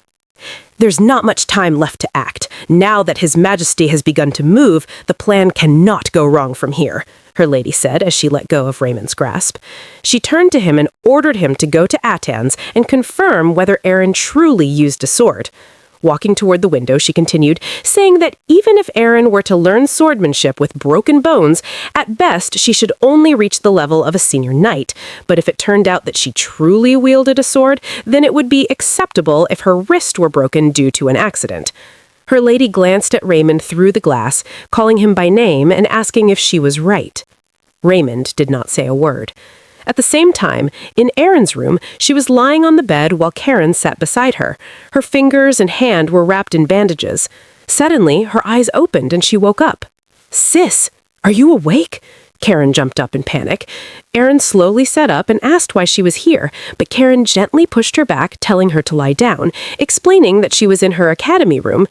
There's not much time left to act. Now that His Majesty has begun to move, the plan cannot go wrong from here. her lady said as she let go of Raymond's grasp. She turned to him and ordered him to go to Atan's and confirm whether Erin truly used a sword. Walking toward the window, she continued, saying that even if Erin were to learn swordsmanship with broken bones, at best she should only reach the level of a senior knight, but if it turned out that she truly wielded a sword, then it would be acceptable if her wrist were broken due to an accident. Her lady glanced at Raymond through the glass, calling him by name and asking if she was right. Raymond did not say a word. At the same time, in Erin's room, she was lying on the bed while Carron sat beside her. Her fingers and hand were wrapped in bandages. Suddenly, her eyes opened and she woke up. "Sis, are you awake?" Carron jumped up in panic. Erin slowly sat up and asked why she was here, but Carron gently pushed her back, telling her to lie down, explaining that she was in her academy room.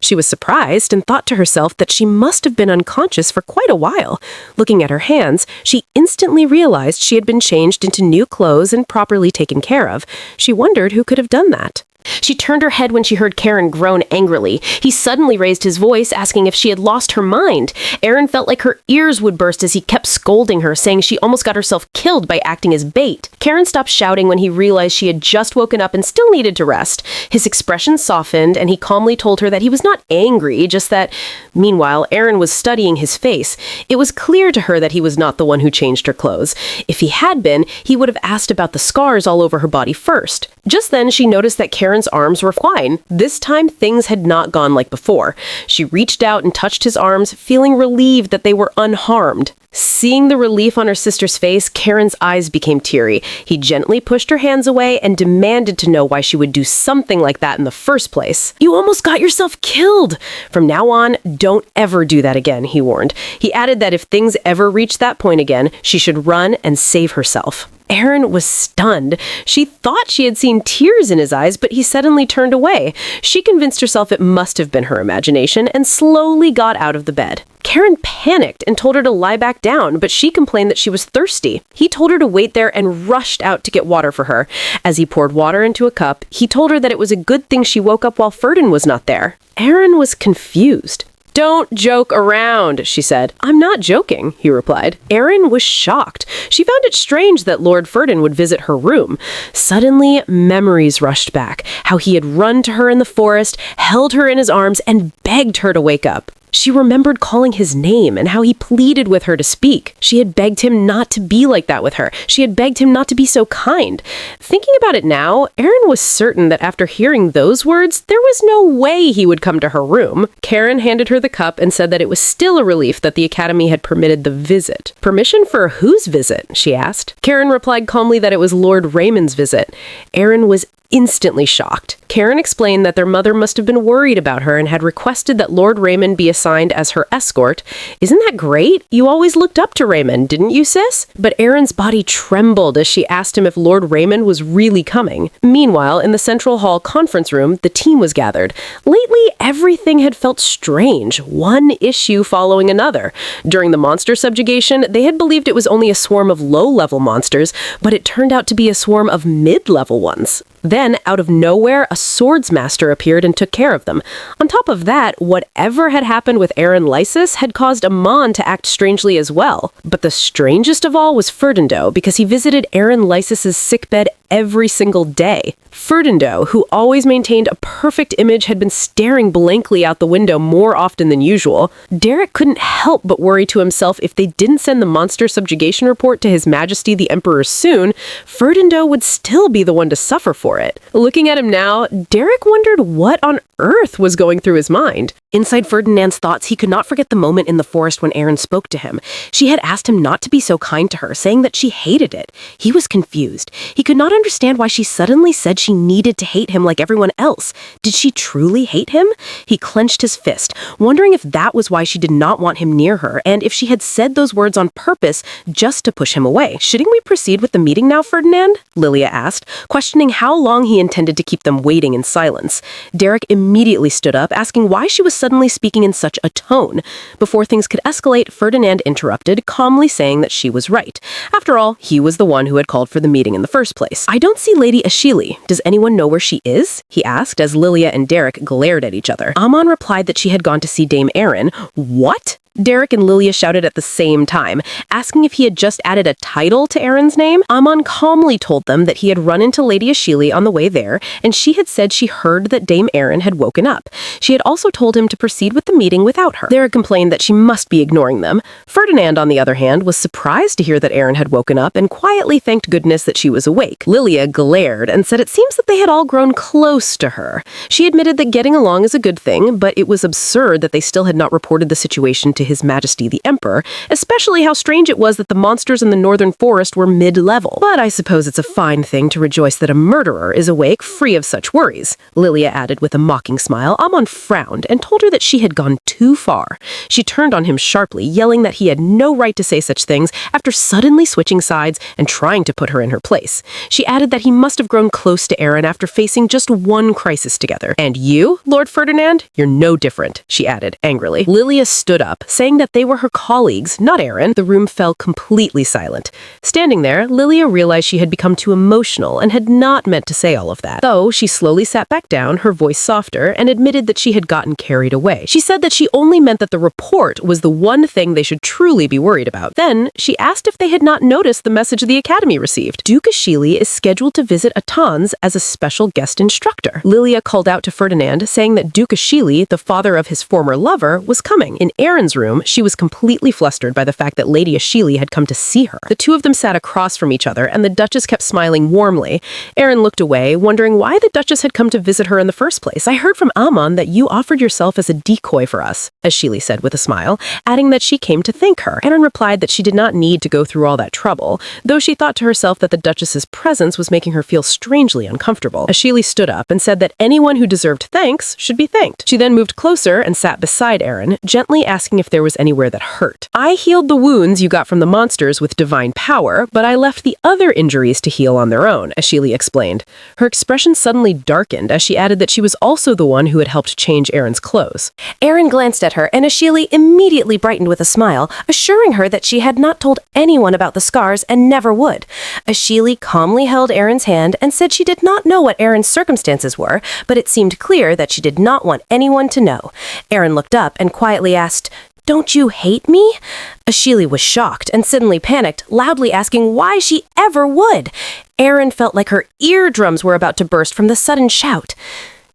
She was surprised and thought to herself that she must have been unconscious for quite a while. Looking at her hands, she instantly realized she had been changed into new clothes and properly taken care of. She wondered who could have done that. She turned her head when she heard Carron groan angrily. He suddenly raised his voice, asking if she had lost her mind. Erin felt like her ears would burst as he kept scolding her, saying she almost got herself killed by acting as bait. Carron stopped shouting when he realized she had just woken up and still needed to rest. His expression softened, and he calmly told her that he was not angry, just that... Meanwhile, Erin was studying his face. It was clear to her that he was not the one who changed her clothes. If he had been, he would have asked about the scars all over her body first. Just then, she noticed that Karen's arms were fine. This time, things had not gone like before. She reached out and touched his arms, feeling relieved that they were unharmed. Seeing the relief on her sister's face, Karen's eyes became teary. He gently pushed her hands away and demanded to know why she would do something like that in the first place. "You almost got yourself killed! From now on, don't ever do that again," he warned. He added that if things ever reached that point again, she should run and save herself. Erin was stunned. She thought she had seen tears in his eyes, but he suddenly turned away. She convinced herself it must have been her imagination and slowly got out of the bed. Carron panicked and told her to lie back down, but she complained that she was thirsty. He told her to wait there and rushed out to get water for her. As he poured water into a cup, he told her that it was a good thing she woke up while Ferdin was not there. Erin was confused. "Don't joke around," she said. "I'm not joking," he replied. Erin was shocked. She found it strange that Lord Ferdin would visit her room. Suddenly, memories rushed back. How he had run to her in the forest, held her in his arms, and begged her to wake up. She remembered calling his name and how he pleaded with her to speak. She had begged him not to be like that with her. She had begged him not to be so kind. Thinking about it now, Erin was certain that after hearing those words, there was no way he would come to her room. Carron handed her the cup and said that it was still a relief that the Academy had permitted the visit. "Permission for whose visit?" she asked. Carron replied calmly that it was Lord Raymond's visit. Erin was instantly shocked. Carron explained that their mother must have been worried about her and had requested that Lord Raymond be assigned as her escort. "Isn't that great? You always looked up to Raymond, didn't you, sis?" But Erin's body trembled as she asked him if Lord Raymond was really coming. Meanwhile, in the Central Hall conference room, the team was gathered. Lately, everything had felt strange, one issue following another. During the monster subjugation, they had believed it was only a swarm of low-level monsters, but it turned out to be a swarm of mid-level ones. Then, out of nowhere, a swordsmaster appeared and took care of them. On top of that, whatever had happened with Erin Lysus had caused Amon to act strangely as well. But the strangest of all was Ferdinando, because he visited Erin Lysus's sickbed every single day. Ferdinando, who always maintained a perfect image, had been staring blankly out the window more often than usual. Derek couldn't help but worry to himself if they didn't send the monster subjugation report to His Majesty the Emperor soon, Ferdinando would still be the one to suffer for it. Looking at him now, Derek wondered what on earth was going through his mind. Inside Ferdinand's thoughts, he could not forget the moment in the forest when Erin spoke to him. She had asked him not to be so kind to her, saying that she hated it. He was confused. He could not understand why she suddenly said she needed to hate him like everyone else. Did she truly hate him? He clenched his fist, wondering if that was why she did not want him near her, and if she had said those words on purpose just to push him away. "Shouldn't we proceed with the meeting now, Ferdinand?" Lilia asked, questioning how long he intended to keep them waiting in silence. Derek immediately stood up, asking why she was suddenly speaking in such a tone. Before things could escalate, Ferdinand interrupted, calmly saying that she was right. After all, he was the one who had called for the meeting in the first place. "I don't see Lady Ashili. Does anyone know where she is?" he asked as Lilia and Derek glared at each other. Amon replied that she had gone to see Dame Erin. "What?" Derek and Lilia shouted at the same time, asking if he had just added a title to Erin's name. Amon calmly told them that he had run into Lady Ashili on the way there, and she had said she heard that Dame Erin had woken up. She had also told him to proceed with the meeting without her. Derek complained that she must be ignoring them. Ferdinand, on the other hand, was surprised to hear that Erin had woken up and quietly thanked goodness that she was awake. Lilia glared and said it seems that they had all grown close to her. She admitted that getting along is a good thing, but it was absurd that they still had not reported the situation to His Majesty the Emperor, especially how strange it was that the monsters in the northern forest were mid-level. But I suppose it's a fine thing to rejoice that a murderer is awake, free of such worries, Lilia added with a mocking smile. Amon frowned and told her that she had gone too far. She turned on him sharply, yelling that he had no right to say such things after suddenly switching sides and trying to put her in her place. She added that he must have grown close to Erin after facing just one crisis together. And you, Lord Ferdinand, you're no different, she added angrily. Lilia stood up, saying that they were her colleagues, not Erin. The room fell completely silent. Standing there, Lilia realized she had become too emotional and had not meant to say all of that. Though she slowly sat back down, her voice softer, and admitted that she had gotten carried away. She said that she only meant that the report was the one thing they should truly be worried about. Then, she asked if they had not noticed the message the Academy received. Duke Ashili is scheduled to visit Atanz as a special guest instructor. Lilia called out to Ferdinand, saying that Duke Ashili, the father of his former lover, was coming. In Erin's room, she was completely flustered by the fact that Lady Ashili had come to see her. The two of them sat across from each other, and the Duchess kept smiling warmly. Erin looked away, wondering why the Duchess had come to visit her in the first place. I heard from Amon that you offered yourself as a decoy for us, Ashili said with a smile, adding that she came to thank her. Erin replied that she did not need to go through all that trouble, though she thought to herself that the Duchess's presence was making her feel strangely uncomfortable. Ashili stood up and said that anyone who deserved thanks should be thanked. She then moved closer and sat beside Erin, gently asking if there was anywhere that hurt. I healed the wounds you got from the monsters with divine power, but I left the other injuries to heal on their own, Ashili explained. Her expression suddenly darkened as she added that she was also the one who had helped change Erin's clothes. Erin glanced at her, and Ashili immediately brightened with a smile, assuring her that she had not told anyone about the scars and never would. Ashili calmly held Erin's hand and said she did not know what Erin's circumstances were, but it seemed clear that she did not want anyone to know. Erin looked up and quietly asked, "Don't you hate me?" Ashili was shocked and suddenly panicked, loudly asking why she ever would. Erin felt like her eardrums were about to burst from the sudden shout.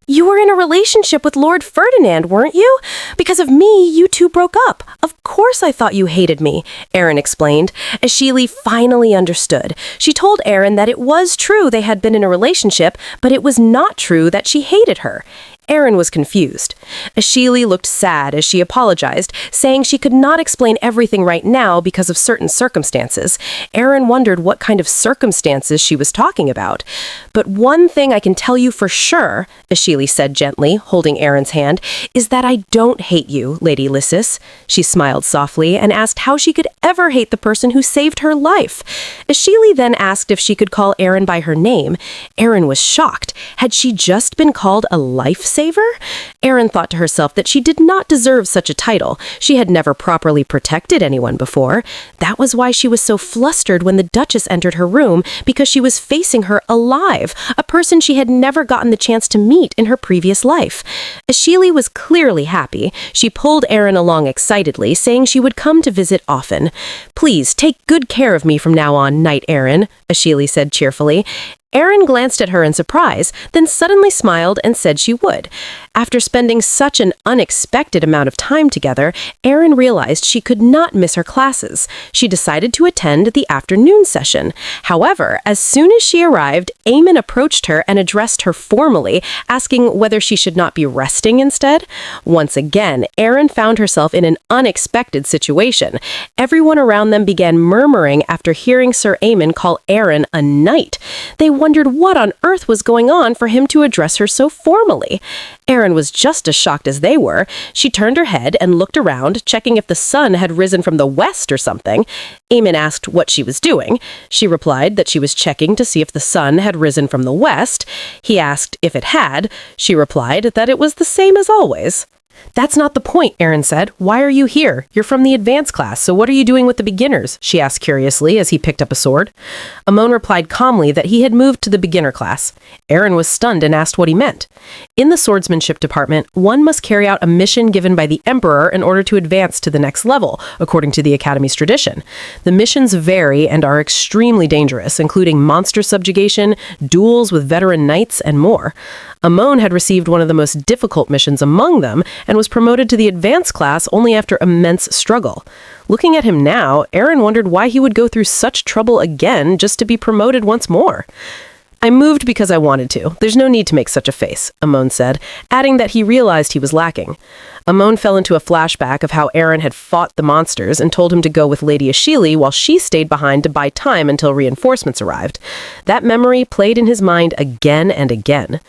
"You were in a relationship with Lord Ferdinand, weren't you? Because of me, you two broke up. Of course I thought you hated me," Erin explained. Ashili finally understood. She told Erin that it was true they had been in a relationship, but it was not true that she hated her. Erin was confused. Ashili looked sad as she apologized, saying she could not explain everything right now because of certain circumstances. Erin wondered what kind of circumstances she was talking about. "But one thing I can tell you for sure," Ashili said gently, holding Erin's hand, "is that I don't hate you, Lady Lysus." She smiled softly and asked how she could ever hate the person who saved her life. Ashili then asked if she could call Erin by her name. Erin was shocked. Had she just been called a lifesaver? Erin thought to herself that she did not deserve such a title. She had never properly protected anyone before. That was why she was so flustered when the Duchess entered her room, because she was facing her alive, a person she had never gotten the chance to meet in her previous life. Ashili was clearly happy. She pulled Erin along excitedly, saying she would come to visit often. "Please take good care of me from now on, Knight Erin," Ashili said cheerfully. Erin glanced at her in surprise, then suddenly smiled and said she would. After spending such an unexpected amount of time together, Erin realized she could not miss her classes. She decided to attend the afternoon session. However, as soon as she arrived, Amon approached her and addressed her formally, asking whether she should not be resting instead. Once again, Erin found herself in an unexpected situation. Everyone around them began murmuring after hearing Sir Amon call Erin a knight. They wondered what on earth was going on for him to address her so formally. Erin was just as shocked as they were. She turned her head and looked around, checking if the sun had risen from the west or something. Amon asked what she was doing. She replied that she was checking to see if the sun had risen from the west. He asked if it had. She replied that it was the same as always. "That's not the point," Erin said. "Why are you here? You're from the advanced class, so what are you doing with the beginners?" she asked curiously as he picked up a sword. Amon replied calmly that he had moved to the beginner class. Erin was stunned and asked what he meant. In the swordsmanship department, one must carry out a mission given by the emperor in order to advance to the next level, according to the academy's tradition. The missions vary and are extremely dangerous, including monster subjugation, duels with veteran knights, and more. Amon had received one of the most difficult missions among them and was promoted to the advanced class only after immense struggle. Looking at him now, Erin wondered why he would go through such trouble again just to be promoted once more. "I moved because I wanted to. There's no need to make such a face," Amon said, adding that he realized he was lacking. Amon fell into a flashback of how Erin had fought the monsters and told him to go with Lady Ashili while she stayed behind to buy time until reinforcements arrived. That memory played in his mind again and again.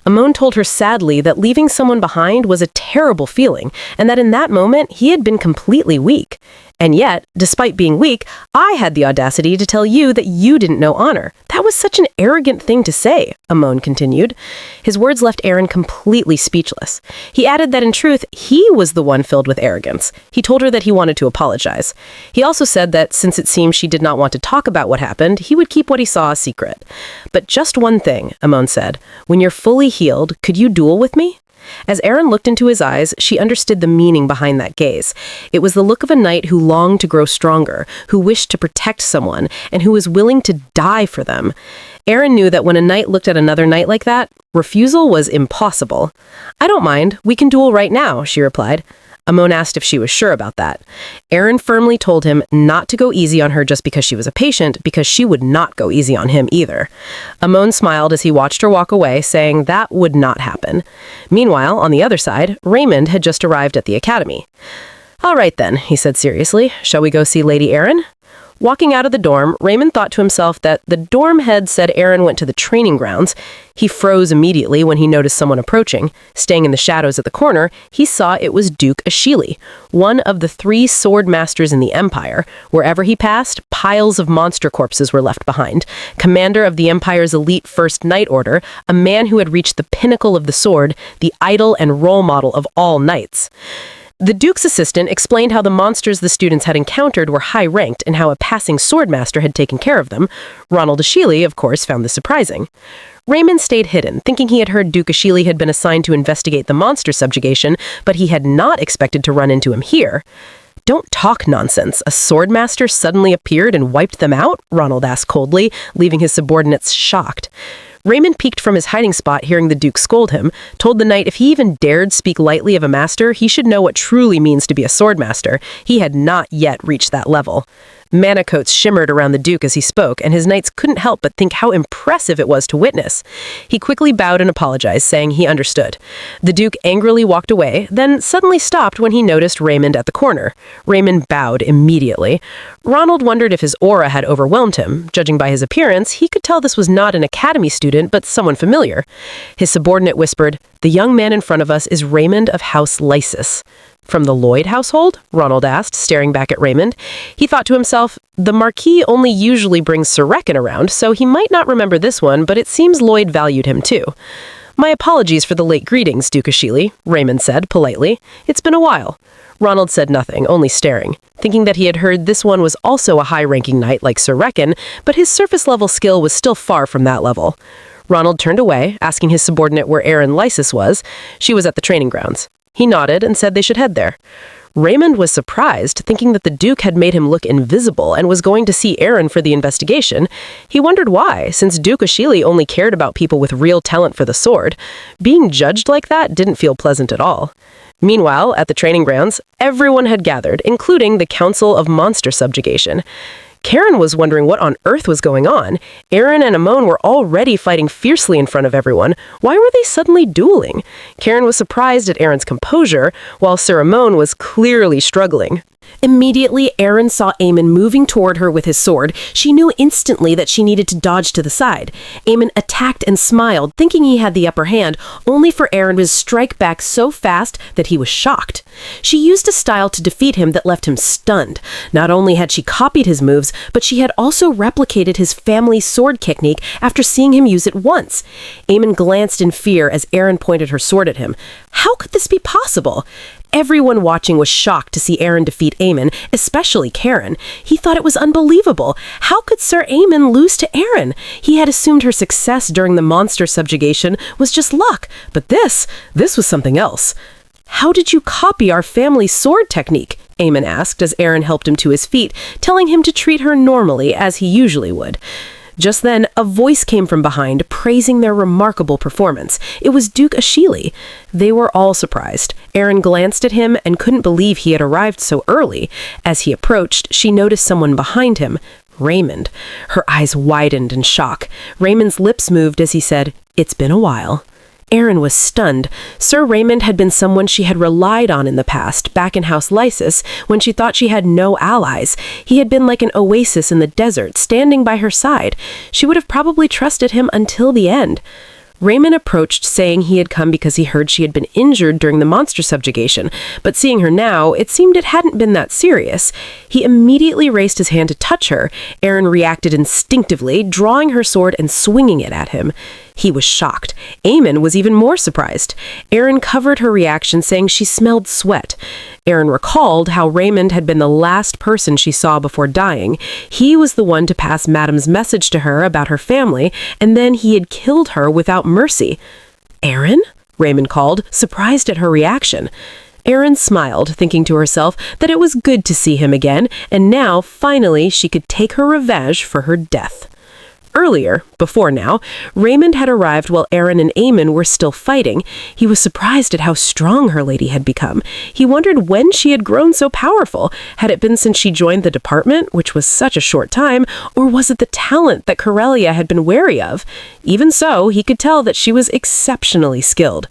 Amon told her sadly that leaving someone behind was a terrible feeling, and that in that moment he had been completely weak. "And yet, despite being weak, I had the audacity to tell you that you didn't know honor. That was such an arrogant thing to say," Amon continued. His words left Erin completely speechless. He added that in truth, he was the one filled with arrogance. He told her that he wanted to apologize. He also said that since it seemed she did not want to talk about what happened, he would keep what he saw a secret. "But just one thing," Amon said. "When you're fully healed, could you duel with me?" As Erin looked into his eyes, she understood the meaning behind that gaze. It was the look of a knight who longed to grow stronger, who wished to protect someone, and who was willing to die for them. Erin knew that when a knight looked at another knight like that, refusal was impossible. "I don't mind. We can duel right now," she replied. Amon asked if she was sure about that. Erin firmly told him not to go easy on her just because she was a patient, because she would not go easy on him either. Amon smiled as he watched her walk away, saying that would not happen. Meanwhile, on the other side, Raymond had just arrived at the academy. "All right then," he said seriously. "Shall we go see Lady Erin?" Walking out of the dorm, Raymond thought to himself that the dorm head said Erin went to the training grounds. He froze immediately when he noticed someone approaching. Staying in the shadows at the corner, he saw it was Duke Ashili, one of the 3 sword masters in the Empire. Wherever he passed, piles of monster corpses were left behind. Commander of the Empire's elite First Knight Order, a man who had reached the pinnacle of the sword, the idol and role model of all knights. The Duke's assistant explained how the monsters the students had encountered were high-ranked and how a passing swordmaster had taken care of them. Ronald Ashili, of course, found this surprising. Raymond stayed hidden, thinking he had heard Duke Ashili had been assigned to investigate the monster subjugation, but he had not expected to run into him here. "Don't talk nonsense. A swordmaster suddenly appeared and wiped them out?" Ronald asked coldly, leaving his subordinates shocked. Raymond peeked from his hiding spot, hearing the Duke scold him, told the knight if he even dared speak lightly of a master, he should know what truly means to be a swordmaster. He had not yet reached that level. Mana coats shimmered around the Duke as he spoke, and his knights couldn't help but think how impressive it was to witness. He quickly bowed and apologized, saying he understood. The Duke angrily walked away, then suddenly stopped when he noticed Raymond at the corner. Raymond bowed immediately. Ronald wondered if his aura had overwhelmed him. Judging by his appearance, he could tell this was not an academy student, but someone familiar. His subordinate whispered, "The young man in front of us is Raymond of House Lysus." "From the Lloyd household?" Ronald asked, staring back at Raymond. He thought to himself, the Marquis only usually brings Sir Reckon around, so he might not remember this one, but it seems Lloyd valued him too. "My apologies for the late greetings, Duke Ashili," Raymond said politely. "It's been a while." Ronald said nothing, only staring, thinking that he had heard this one was also a high-ranking knight like Sir Reckon, but his surface-level skill was still far from that level. Ronald turned away, asking his subordinate where Erin Lysus was. She was at the training grounds. He nodded and said they should head there. Raymond was surprised, thinking that the Duke had made him look invisible and was going to see Erin for the investigation. He wondered why, since Duke Ashili only cared about people with real talent for the sword. Being judged like that didn't feel pleasant at all. Meanwhile, at the training grounds, everyone had gathered, including the Council of Monster Subjugation. Carron was wondering what on earth was going on. Erin and Amon were already fighting fiercely in front of everyone. Why were they suddenly dueling? Carron was surprised at Erin's composure, while Sir Amon was clearly struggling. Immediately, Erin saw Amon moving toward her with his sword. She knew instantly that she needed to dodge to the side. Amon attacked and smiled, thinking he had the upper hand, only for Erin to strike back so fast that he was shocked. She used a style to defeat him that left him stunned. Not only had she copied his moves, but she had also replicated his family sword technique after seeing him use it once. Amon glanced in fear as Erin pointed her sword at him. How could this be possible? Everyone watching was shocked to see Erin defeat Amon, especially Carron. He thought it was unbelievable. How could Sir Amon lose to Erin? He had assumed her success during the monster subjugation was just luck, but this was something else. "How did you copy our family sword technique?" Amon asked as Erin helped him to his feet, telling him to treat her normally as he usually would. Just then, a voice came from behind, praising their remarkable performance. It was Duke Ashili. They were all surprised. Erin glanced at him and couldn't believe he had arrived so early. As he approached, she noticed someone behind him, Raymond. Her eyes widened in shock. Raymond's lips moved as he said, "It's been a while." Erin was stunned. Sir Raymond had been someone she had relied on in the past, back in House Lysus, when she thought she had no allies. He had been like an oasis in the desert, standing by her side. She would have probably trusted him until the end. Raymond approached, saying he had come because he heard she had been injured during the monster subjugation, but seeing her now, it seemed it hadn't been that serious. He immediately raised his hand to touch her. Erin reacted instinctively, drawing her sword and swinging it at him. He was shocked. Amon was even more surprised. Erin covered her reaction, saying she smelled sweat. Erin recalled how Raymond had been the last person she saw before dying. He was the one to pass Madame's message to her about her family, and then he had killed her without mercy. "Erin?" Raymond called, surprised at her reaction. Erin smiled, thinking to herself that it was good to see him again, and now, finally, she could take her revenge for her death. Earlier, before now, Raymond had arrived while Erin and Amon were still fighting. He was surprised at how strong her lady had become. He wondered when she had grown so powerful. Had it been since she joined the department, which was such a short time, or was it the talent that Corellia had been wary of? Even so, he could tell that she was exceptionally skilled.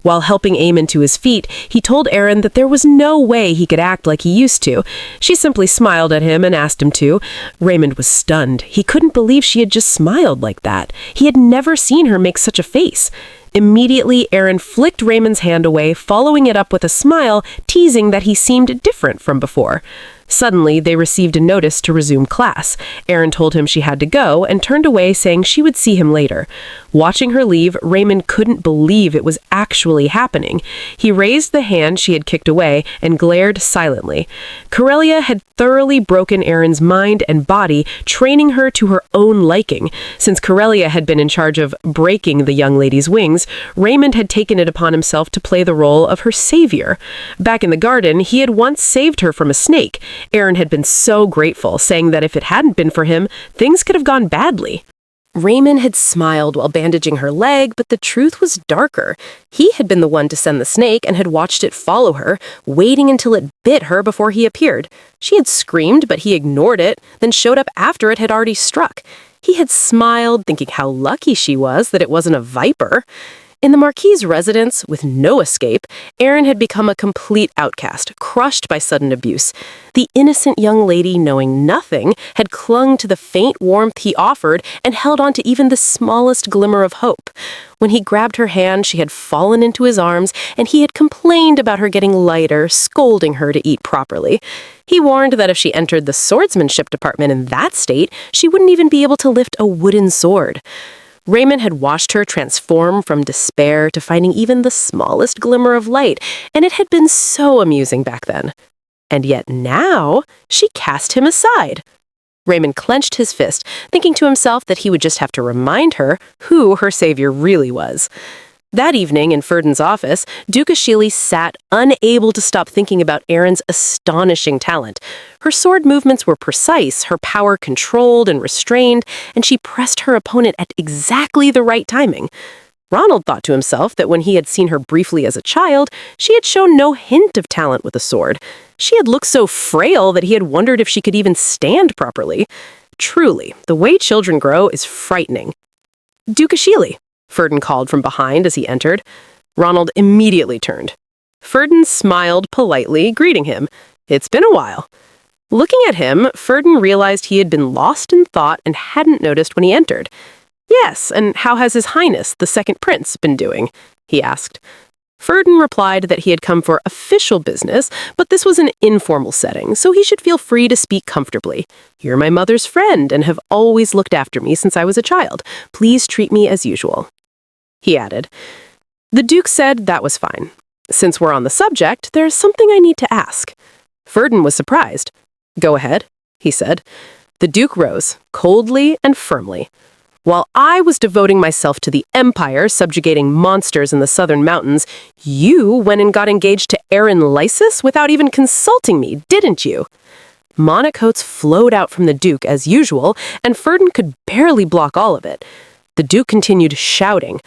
While helping Amon to his feet, he told Erin that there was no way he could act like he used to. She simply smiled at him and asked him to. Raymond was stunned. He couldn't believe she had just smiled like that. He had never seen her make such a face. Immediately, Erin flicked Raymond's hand away, following it up with a smile, teasing that he seemed different from before. Suddenly, they received a notice to resume class. Erin told him she had to go and turned away, saying she would see him later. Watching her leave, Raymond couldn't believe it was actually happening. He raised the hand she had kicked away and glared silently. Corellia had thoroughly broken Erin's mind and body, training her to her own liking. Since Corellia had been in charge of breaking the young lady's wings, Raymond had taken it upon himself to play the role of her savior. Back in the garden, he had once saved her from a snake. Erin had been so grateful, saying that if it hadn't been for him, things could have gone badly. Raymond had smiled while bandaging her leg, but the truth was darker. He had been the one to send the snake and had watched it follow her, waiting until it bit her before he appeared. She had screamed, but he ignored it, then showed up after it had already struck. He had smiled, thinking how lucky she was that it wasn't a viper. In the Marquis's residence, with no escape, Erin had become a complete outcast, crushed by sudden abuse. The innocent young lady, knowing nothing, had clung to the faint warmth he offered and held on to even the smallest glimmer of hope. When he grabbed her hand, she had fallen into his arms, and he had complained about her getting lighter, scolding her to eat properly. He warned that if she entered the swordsmanship department in that state, she wouldn't even be able to lift a wooden sword. Raymond had watched her transform from despair to finding even the smallest glimmer of light, and it had been so amusing back then. And yet now, she cast him aside. Raymond clenched his fist, thinking to himself that he would just have to remind her who her savior really was. That evening, in Ferdin's office, Duke Ashili sat, unable to stop thinking about Erin's astonishing talent. Her sword movements were precise, her power controlled and restrained, and she pressed her opponent at exactly the right timing. Ronald thought to himself that when he had seen her briefly as a child, she had shown no hint of talent with a sword. She had looked so frail that he had wondered if she could even stand properly. Truly, the way children grow is frightening. Duke Ashili, Ferdin called from behind as he entered. Ronald immediately turned. Ferdin smiled politely, greeting him. It's been a while." Looking at him, Ferdin realized he had been lost in thought and hadn't noticed when he entered. "Yes, and how has His Highness, the second prince, been doing?" he asked. Ferdin replied that he had come for official business, but this was an informal setting, so he should feel free to speak comfortably. "You're my mother's friend and have always looked after me since I was a child. Please treat me as usual," he added. The Duke said that was fine. "Since we're on the subject, there's something I need to ask." Ferdin was surprised. "Go ahead," he said. The Duke rose, coldly and firmly. "While I was devoting myself to the Empire, subjugating monsters in the southern mountains, you went and got engaged to Erin Lysus without even consulting me, didn't you?" Monocoats flowed out from the Duke as usual, and Ferdin could barely block all of it. The Duke continued shouting,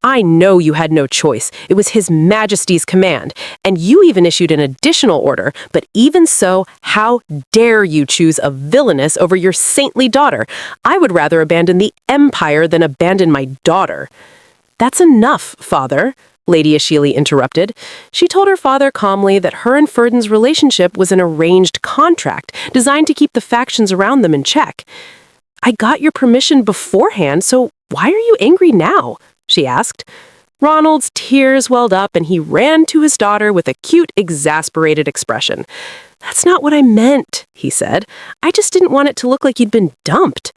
"I know you had no choice. It was His Majesty's command, and you even issued an additional order, but even so, how dare you choose a villainess over your saintly daughter? I would rather abandon the Empire than abandon my daughter." "That's enough, Father," Lady Ashili interrupted. She told her father calmly that her and Ferdin's relationship was an arranged contract designed to keep the factions around them in check. "I got your permission beforehand, so why are you angry now?" she asked. Ronald's tears welled up and he ran to his daughter with a cute, exasperated expression. "That's not what I meant," he said. "I just didn't want it to look like you'd been dumped."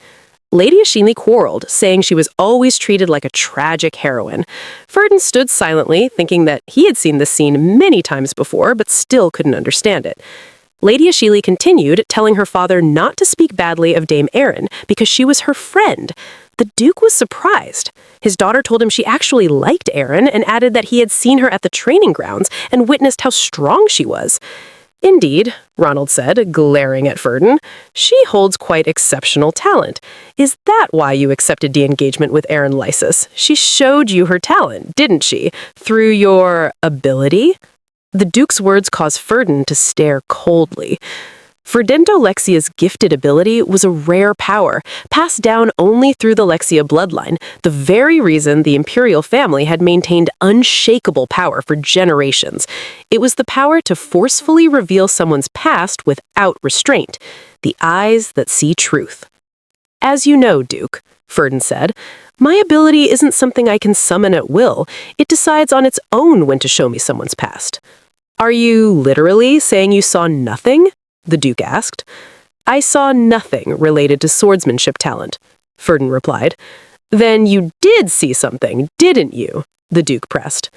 Lady Ashili quarreled, saying she was always treated like a tragic heroine. Ferdin stood silently, thinking that he had seen this scene many times before, but still couldn't understand it. Lady Ashili continued, telling her father not to speak badly of Dame Erin, because she was her friend. The Duke was surprised. His daughter told him she actually liked Erin and added that he had seen her at the training grounds and witnessed how strong she was. "Indeed," Ronald said, glaring at Ferdin, "she holds quite exceptional talent. Is that why you accepted the engagement with Erin Lysus? She showed you her talent, didn't she? Through your ability?" The Duke's words caused Ferdin to stare coldly. Ferdinando Lexia's gifted ability was a rare power, passed down only through the Lexia bloodline, the very reason the imperial family had maintained unshakable power for generations. It was the power to forcefully reveal someone's past without restraint, the eyes that see truth. "As you know, Duke," Ferdin said, "my ability isn't something I can summon at will. It decides on its own when to show me someone's past." "Are you literally saying you saw nothing?" the Duke asked. "I saw nothing related to swordsmanship talent," Ferdin replied. "Then you did see something, didn't you?" the Duke pressed.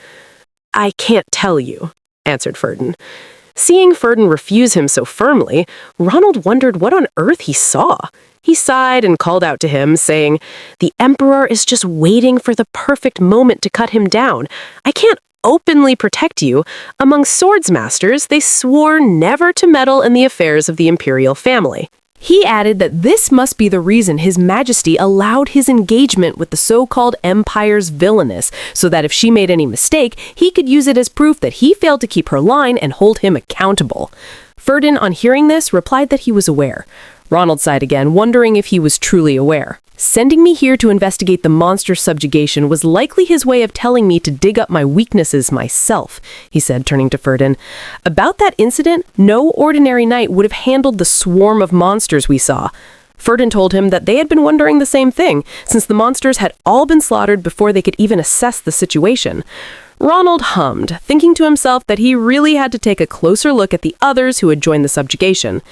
"I can't tell you," answered Ferdin. Seeing Ferdin refuse him so firmly, Ronald wondered what on earth he saw. He sighed and called out to him, saying, "The Emperor is just waiting for the perfect moment to cut him down. I can't openly protect you. Among swordsmasters, they swore never to meddle in the affairs of the imperial family." He added that this must be the reason His Majesty allowed his engagement with the so-called Empire's Villainess, so that if she made any mistake, he could use it as proof that he failed to keep her line and hold him accountable. Ferdin, on hearing this, replied that he was aware. Ronald sighed again, wondering if he was truly aware. "Sending me here to investigate the monster subjugation was likely his way of telling me to dig up my weaknesses myself," he said, turning to Ferdin. "About that incident, no ordinary knight would have handled the swarm of monsters we saw." Ferdin told him that they had been wondering the same thing, since the monsters had all been slaughtered before they could even assess the situation. Ronald hummed, thinking to himself that he really had to take a closer look at the others who had joined the subjugation.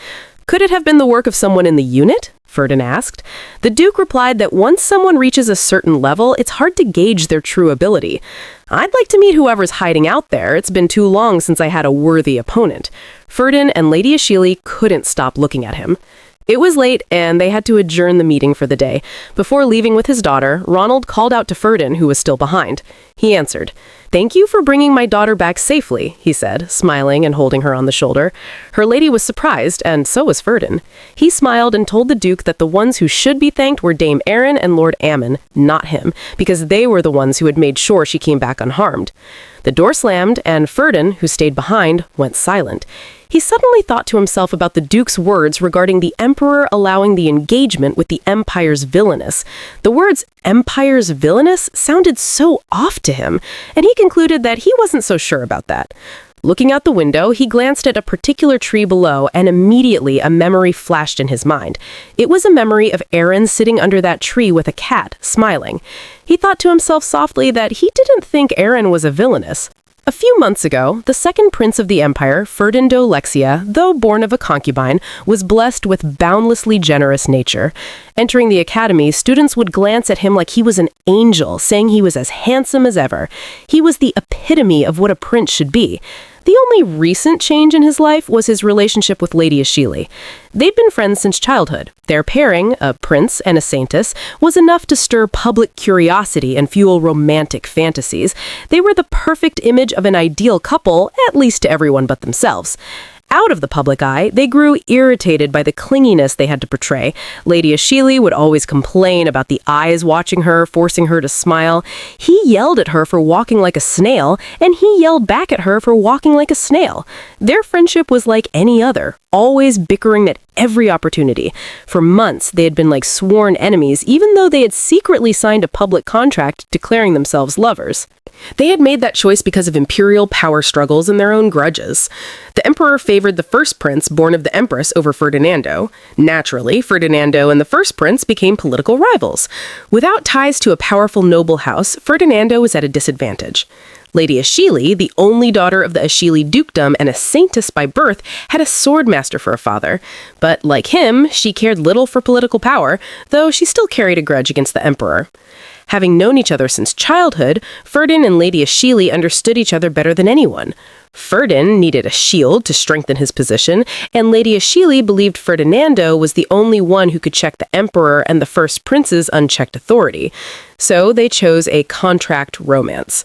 "Could it have been the work of someone in the unit?" Ferdin asked. The Duke replied that once someone reaches a certain level, it's hard to gauge their true ability. "I'd like to meet whoever's hiding out there. It's been too long since I had a worthy opponent." Ferdin and Lady Ashili couldn't stop looking at him. It was late, and they had to adjourn the meeting for the day. Before leaving with his daughter, Ronald called out to Ferdin, who was still behind. He answered. "Thank you for bringing my daughter back safely," he said, smiling and holding her on the shoulder. Her lady was surprised, and so was Ferdin. He smiled and told the Duke that the ones who should be thanked were Dame Erin and Lord Amon, not him, because they were the ones who had made sure she came back unharmed. The door slammed, and Ferdin, who stayed behind, went silent. He suddenly thought to himself about the Duke's words regarding the Emperor allowing the engagement with the Empire's Villainess. The words Empire's Villainess sounded so off to him, and he concluded that he wasn't so sure about that. Looking out the window, he glanced at a particular tree below, and immediately a memory flashed in his mind. It was a memory of Erin sitting under that tree with a cat, smiling. He thought to himself softly that he didn't think Erin was a villainess. A few months ago, the second prince of the empire, Ferdinando, though born of a concubine, was blessed with boundlessly generous nature. Entering the academy, students would glance at him like he was an angel, saying he was as handsome as ever. He was the epitome of what a prince should be. The only recent change in his life was his relationship with Lady Ashili. They'd been friends since childhood. Their pairing, a prince and a saintess, was enough to stir public curiosity and fuel romantic fantasies. They were the perfect image of an ideal couple, at least to everyone but themselves. Out of the public eye, they grew irritated by the clinginess they had to portray. Lady Ashili would always complain about the eyes watching her, forcing her to smile. He yelled at her for walking like a snail, and he yelled back at her for walking like a snail. Their friendship was like any other, always bickering at every opportunity. For months, they had been like sworn enemies, even though they had secretly signed a public contract declaring themselves lovers. They had made that choice because of imperial power struggles and their own grudges. The emperor favored the first prince, born of the empress, over Ferdinando. Naturally, Ferdinando and the first prince became political rivals. Without ties to a powerful noble house, Ferdinando was at a disadvantage. Lady Ashili, the only daughter of the Ashili dukedom and a saintess by birth, had a swordmaster for a father. But like him, she cared little for political power, though she still carried a grudge against the emperor. Having known each other since childhood, Ferdin and Lady Ashili understood each other better than anyone. Ferdin needed a shield to strengthen his position, and Lady Ashili believed Ferdinando was the only one who could check the emperor and the first prince's unchecked authority. So they chose a contract romance.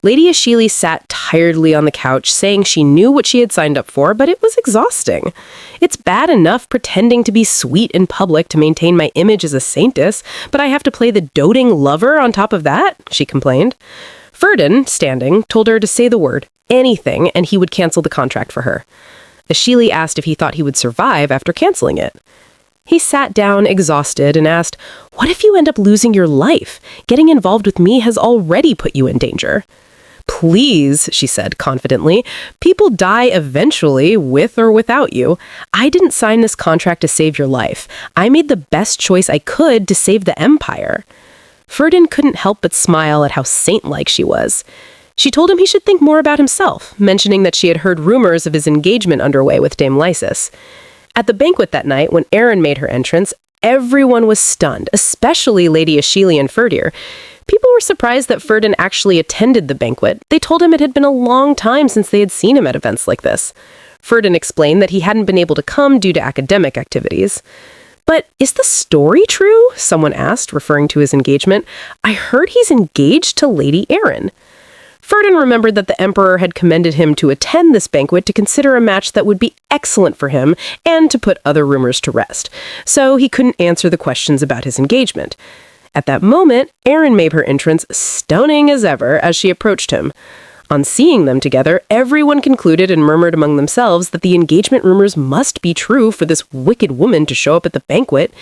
Lady Ashili sat tiredly on the couch, saying she knew what she had signed up for, but it was exhausting. It's bad enough pretending to be sweet in public to maintain my image as a saintess, but I have to play the doting lover on top of that, she complained. Ferdin, standing, told her to say the word, anything, and he would cancel the contract for her. Ashili asked if he thought he would survive after canceling it. He sat down, exhausted, and asked, "What if you end up losing your life? Getting involved with me has already put you in danger." "Please," she said confidently, "people die eventually, with or without you. I didn't sign this contract to save your life. I made the best choice I could to save the empire." Ferdin couldn't help but smile at how saint-like she was. She told him he should think more about himself, mentioning that she had heard rumors of his engagement underway with Dame Lysus. At the banquet that night, when Erin made her entrance, everyone was stunned, especially Lady Ashili and Ferdin. People were surprised that Ferdin actually attended the banquet. They told him it had been a long time since they had seen him at events like this. Ferdin explained that he hadn't been able to come due to academic activities. "But is the story true?" someone asked, referring to his engagement. "I heard he's engaged to Lady Erin." Ferdin remembered that the emperor had commended him to attend this banquet to consider a match that would be excellent for him and to put other rumors to rest. So he couldn't answer the questions about his engagement. At that moment, Erin made her entrance, stunning as ever, as she approached him. On seeing them together, everyone concluded and murmured among themselves that the engagement rumors must be true for this wicked woman to show up at the banquet.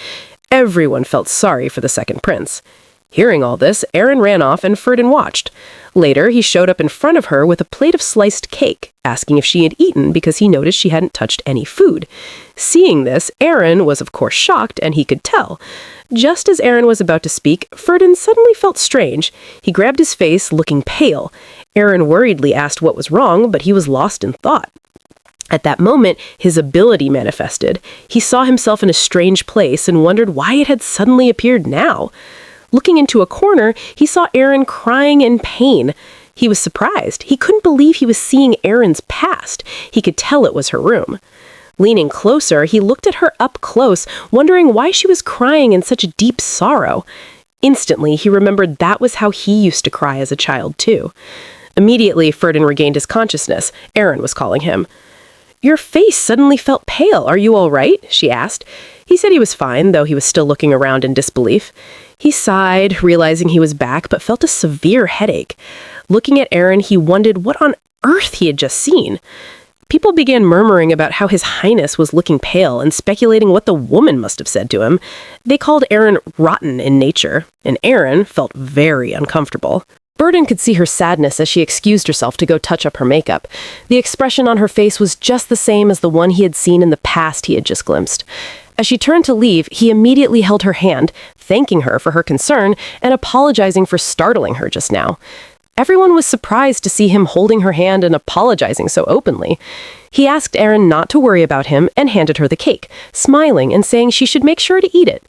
Everyone felt sorry for the second prince. Hearing all this, Erin ran off and Ferdin watched. Later, he showed up in front of her with a plate of sliced cake, asking if she had eaten because he noticed she hadn't touched any food. Seeing this, Erin was of course shocked, and he could tell. Just as Erin was about to speak, Ferdin suddenly felt strange. He grabbed his face, looking pale. Erin worriedly asked what was wrong, but he was lost in thought. At that moment, his ability manifested. He saw himself in a strange place and wondered why it had suddenly appeared now. Looking into a corner, he saw Erin crying in pain. He was surprised. He couldn't believe he was seeing Erin's past. He could tell it was her room. Leaning closer, he looked at her up close, wondering why she was crying in such deep sorrow. Instantly, he remembered that was how he used to cry as a child, too. Immediately, Ferdin regained his consciousness. Erin was calling him. "Your face suddenly felt pale. Are you all right?" she asked. He said he was fine, though he was still looking around in disbelief. He sighed, realizing he was back, but felt a severe headache. Looking at Erin, he wondered what on earth he had just seen. People began murmuring about how His Highness was looking pale and speculating what the woman must have said to him. They called Erin rotten in nature, and Erin felt very uncomfortable. Ferdin could see her sadness as she excused herself to go touch up her makeup. The expression on her face was just the same as the one he had seen in the past he had just glimpsed. As she turned to leave, he immediately held her hand, thanking her for her concern and apologizing for startling her just now. Everyone was surprised to see him holding her hand and apologizing so openly. He asked Erin not to worry about him and handed her the cake, smiling and saying she should make sure to eat it.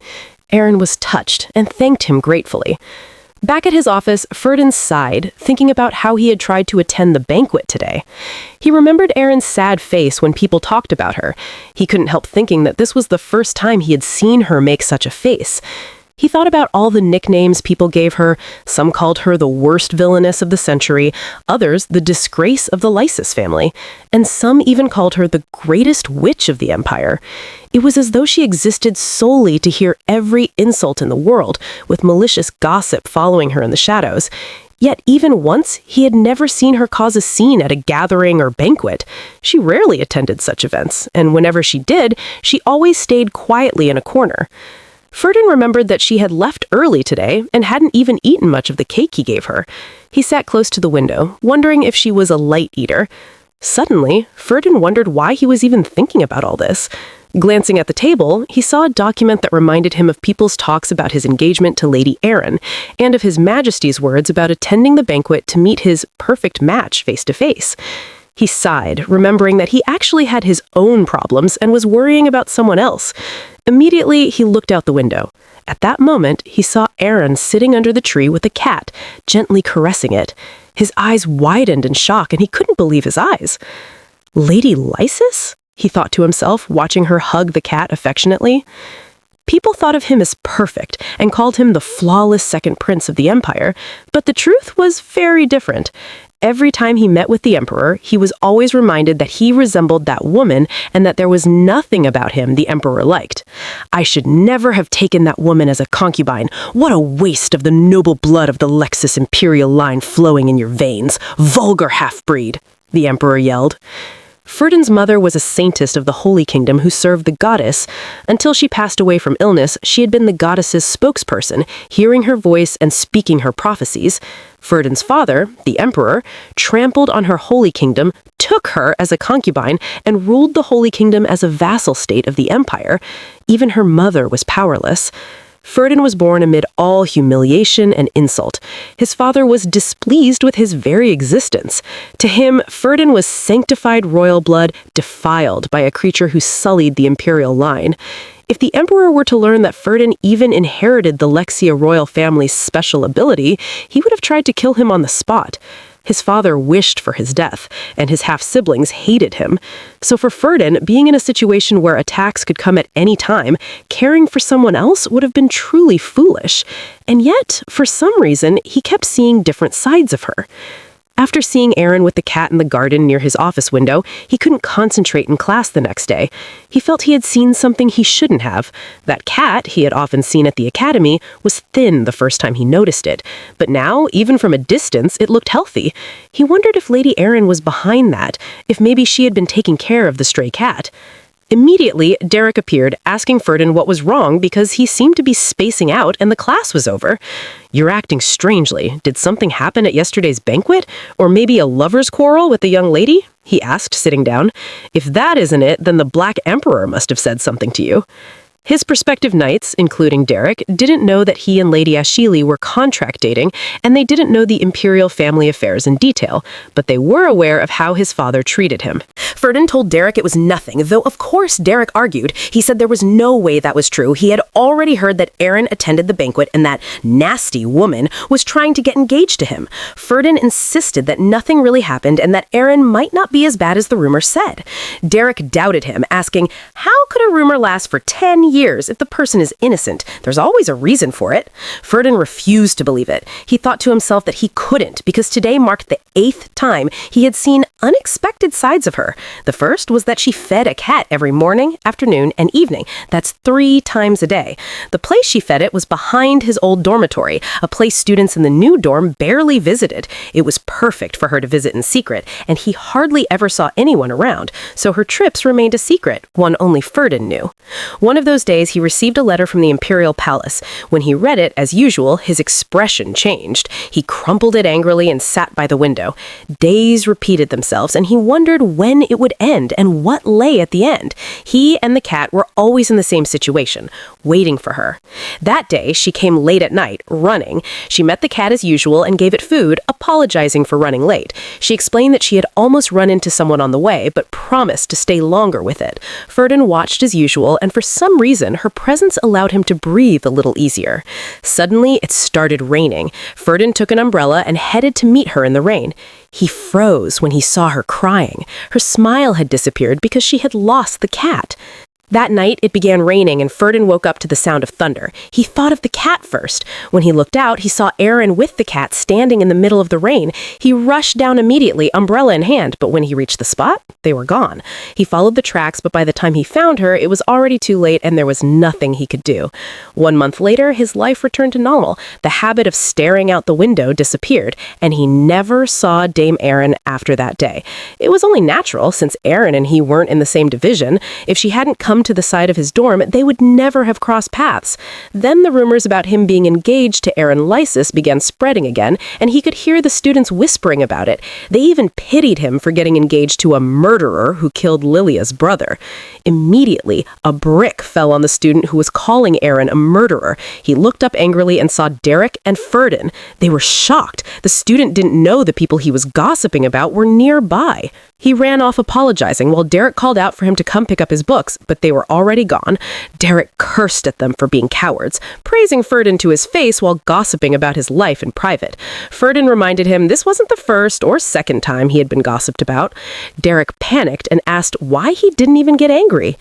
Erin was touched and thanked him gratefully. Back at his office, Ferdin sighed, thinking about how he had tried to attend the banquet today. He remembered Erin's sad face when people talked about her. He couldn't help thinking that this was the first time he had seen her make such a face. He thought about all the nicknames people gave her. Some called her the worst villainess of the century, others the disgrace of the Lysus family, and some even called her the greatest witch of the empire. It was as though she existed solely to hear every insult in the world, with malicious gossip following her in the shadows. Yet even once, he had never seen her cause a scene at a gathering or banquet. She rarely attended such events, and whenever she did, she always stayed quietly in a corner. Ferdin remembered that she had left early today and hadn't even eaten much of the cake he gave her. He sat close to the window, wondering if she was a light eater. Suddenly, Ferdin wondered why he was even thinking about all this. Glancing at the table, he saw a document that reminded him of people's talks about his engagement to Lady Erin, and of His Majesty's words about attending the banquet to meet his perfect match face to face. He sighed, remembering that he actually had his own problems and was worrying about someone else. Immediately, he looked out the window. At that moment, he saw Erin sitting under the tree with a cat, gently caressing it. His eyes widened in shock, and he couldn't believe his eyes. Lady Lysus? He thought to himself, watching her hug the cat affectionately. People thought of him as perfect and called him the flawless second prince of the empire, but the truth was very different. Every time he met with the emperor, he was always reminded that he resembled that woman and that there was nothing about him the emperor liked. I should never have taken that woman as a concubine. What a waste of the noble blood of the Lysus imperial line flowing in your veins. Vulgar half-breed, the emperor yelled. Ferdin's mother was a saintess of the Holy Kingdom who served the goddess. Until she passed away from illness, she had been the goddess's spokesperson, hearing her voice and speaking her prophecies. Ferdin's father, the emperor, trampled on her Holy Kingdom, took her as a concubine, and ruled the Holy Kingdom as a vassal state of the empire. Even her mother was powerless. Ferdin was born amid all humiliation and insult. His father was displeased with his very existence. To him, Ferdin was sanctified royal blood defiled by a creature who sullied the imperial line. If the emperor were to learn that Ferdin even inherited the Lexia royal family's special ability, he would have tried to kill him on the spot. His father wished for his death, and his half-siblings hated him. So for Ferdin, being in a situation where attacks could come at any time, caring for someone else would have been truly foolish. And yet, for some reason, he kept seeing different sides of her. After seeing Erin with the cat in the garden near his office window, he couldn't concentrate in class the next day. He felt he had seen something he shouldn't have. That cat, he had often seen at the academy, was thin the first time he noticed it. But now, even from a distance, it looked healthy. He wondered if Lady Erin was behind that, if maybe she had been taking care of the stray cat. Immediately, Derek appeared, asking Ferdin what was wrong because he seemed to be spacing out and the class was over. You're acting strangely. Did something happen at yesterday's banquet? Or maybe a lover's quarrel with a young lady? He asked, sitting down. If that isn't it, then the Black Emperor must have said something to you. His prospective knights, including Derek, didn't know that he and Lady Ashili were contract dating, and they didn't know the imperial family affairs in detail, but they were aware of how his father treated him. Ferdin told Derek it was nothing, though of course Derek argued. He said there was no way that was true. He had already heard that Erin attended the banquet and that nasty woman was trying to get engaged to him. Ferdin insisted that nothing really happened and that Erin might not be as bad as the rumor said. Derek doubted him, asking, how could a rumor last for 10 years if the person is innocent? There's always a reason for it. Ferdin refused to believe it. He thought to himself that he couldn't because today marked the 8th time he had seen unexpected sides of her. The first was that she fed a cat every morning, afternoon, and evening. That's 3 times a day. The place she fed it was behind his old dormitory, a place students in the new dorm barely visited. It was perfect for her to visit in secret, and he hardly ever saw anyone around, so her trips remained a secret, one only Ferdin knew. One of those days, he received a letter from the Imperial Palace. When he read it, as usual, his expression changed. He crumpled it angrily and sat by the window. Days repeated themselves, and he wondered when it would end and what lay at the end. He and the cat were always in the same situation, waiting for her. That day, she came late at night, running. She met the cat as usual and gave it food, apologizing for running late. She explained that she had almost run into someone on the way, but promised to stay longer with it. Ferdin watched as usual, and for some reason, her presence allowed him to breathe a little easier. Suddenly, it started raining. Ferdin took an umbrella and headed to meet her in the rain. He froze when he saw her crying. Her smile had disappeared because she had lost the cat. That night, it began raining, and Ferdin woke up to the sound of thunder. He thought of the cat first. When he looked out, he saw Erin with the cat standing in the middle of the rain. He rushed down immediately, umbrella in hand, but when he reached the spot, they were gone. He followed the tracks, but by the time he found her, it was already too late, and there was nothing he could do. 1 month later, his life returned to normal. The habit of staring out the window disappeared, and he never saw Dame Erin after that day. It was only natural, since Erin and he weren't in the same division. If she hadn't come to the side of his dorm, they would never have crossed paths. Then the rumors about him being engaged to Erin Lysus began spreading again, and he could hear the students whispering about it. They even pitied him for getting engaged to a murderer who killed Lilia's brother. Immediately, a brick fell on the student who was calling Erin a murderer. He looked up angrily and saw Derek and Ferdin. They were shocked. The student didn't know the people he was gossiping about were nearby. He ran off apologizing while Derek called out for him to come pick up his books, but they were already gone. Derek cursed at them for being cowards, praising Ferdin to his face while gossiping about his life in private. Ferdin reminded him this wasn't the first or second time he had been gossiped about. Derek panicked and asked why he didn't even get angry.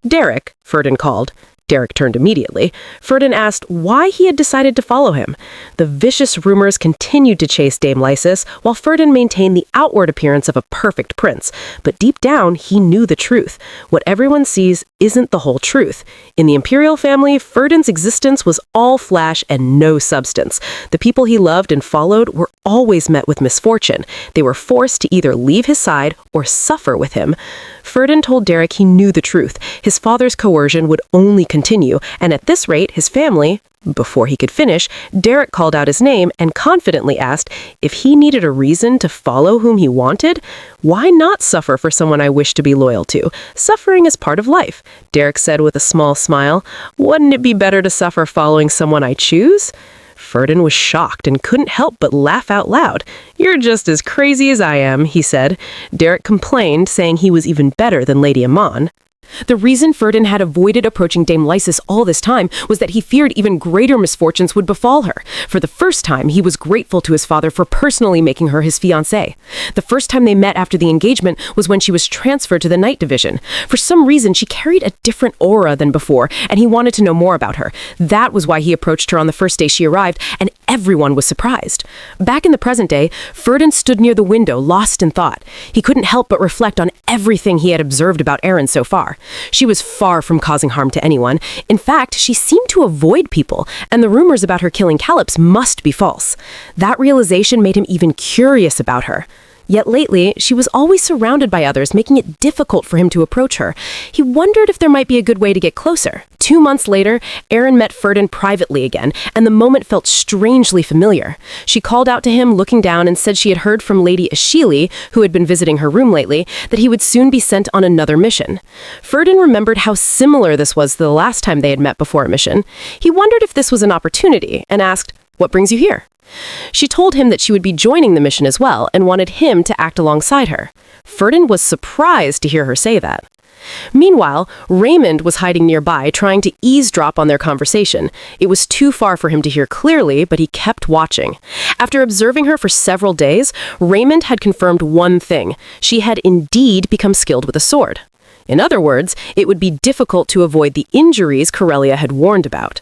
"Derek," Ferdin called. Derek turned immediately. Ferdin asked why he had decided to follow him. The vicious rumors continued to chase Dame Lysus, while Ferdin maintained the outward appearance of a perfect prince. But deep down, he knew the truth. What everyone sees isn't the whole truth. In the imperial family, Ferdin's existence was all flash and no substance. The people he loved and followed were always met with misfortune. They were forced to either leave his side or suffer with him. Ferdin told Derek he knew the truth. His father's coercion would only continue, and at this rate, his family... Before he could finish, Derek called out his name and confidently asked if he needed a reason to follow whom he wanted. "Why not suffer for someone I wish to be loyal to? Suffering is part of life," Derek said with a small smile. "Wouldn't it be better to suffer following someone I choose?" Ferdin was shocked and couldn't help but laugh out loud. "You're just as crazy as I am," he said. Derek complained, saying he was even better than Lady Amon. The reason Ferdin had avoided approaching Dame Lysus all this time was that he feared even greater misfortunes would befall her. For the first time, he was grateful to his father for personally making her his fiancée. The first time they met after the engagement was when she was transferred to the night division. For some reason, she carried a different aura than before, and he wanted to know more about her. That was why he approached her on the first day she arrived, and everyone was surprised. Back in the present day, Ferdin stood near the window, lost in thought. He couldn't help but reflect on everything he had observed about Erin so far. She was far from causing harm to anyone. In fact, she seemed to avoid people, and the rumors about her killing Calyps must be false. That realization made him even curious about her. Yet lately, she was always surrounded by others, making it difficult for him to approach her. He wondered if there might be a good way to get closer. 2 months later, Erin met Ferdin privately again, and the moment felt strangely familiar. She called out to him, looking down, and said she had heard from Lady Ashili, who had been visiting her room lately, that he would soon be sent on another mission. Ferdin remembered how similar this was to the last time they had met before a mission. He wondered if this was an opportunity, and asked, "What brings you here?" She told him that she would be joining the mission as well, and wanted him to act alongside her. Ferdin was surprised to hear her say that. Meanwhile, Raymond was hiding nearby, trying to eavesdrop on their conversation. It was too far for him to hear clearly, but he kept watching. After observing her for several days, Raymond had confirmed one thing. She had indeed become skilled with a sword. In other words, it would be difficult to avoid the injuries Corellia had warned about.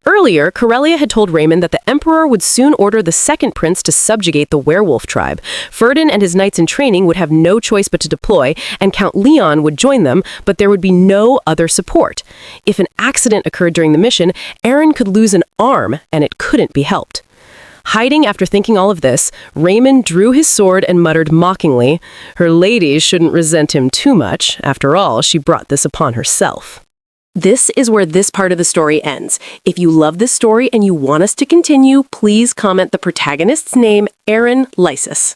Earlier, Corellia had told Raymond that the Emperor would soon order the second prince to subjugate the werewolf tribe. Ferdin and his knights in training would have no choice but to deploy, and Count Leon would join them, but there would be no other support. If an accident occurred during the mission, Erin could lose an arm, and it couldn't be helped. Hiding after thinking all of this, Raymond drew his sword and muttered mockingly, "Her ladies shouldn't resent him too much. After all, she brought this upon herself." This is where this part of the story ends. If you love this story and you want us to continue, please comment the protagonist's name, Erin Lysus.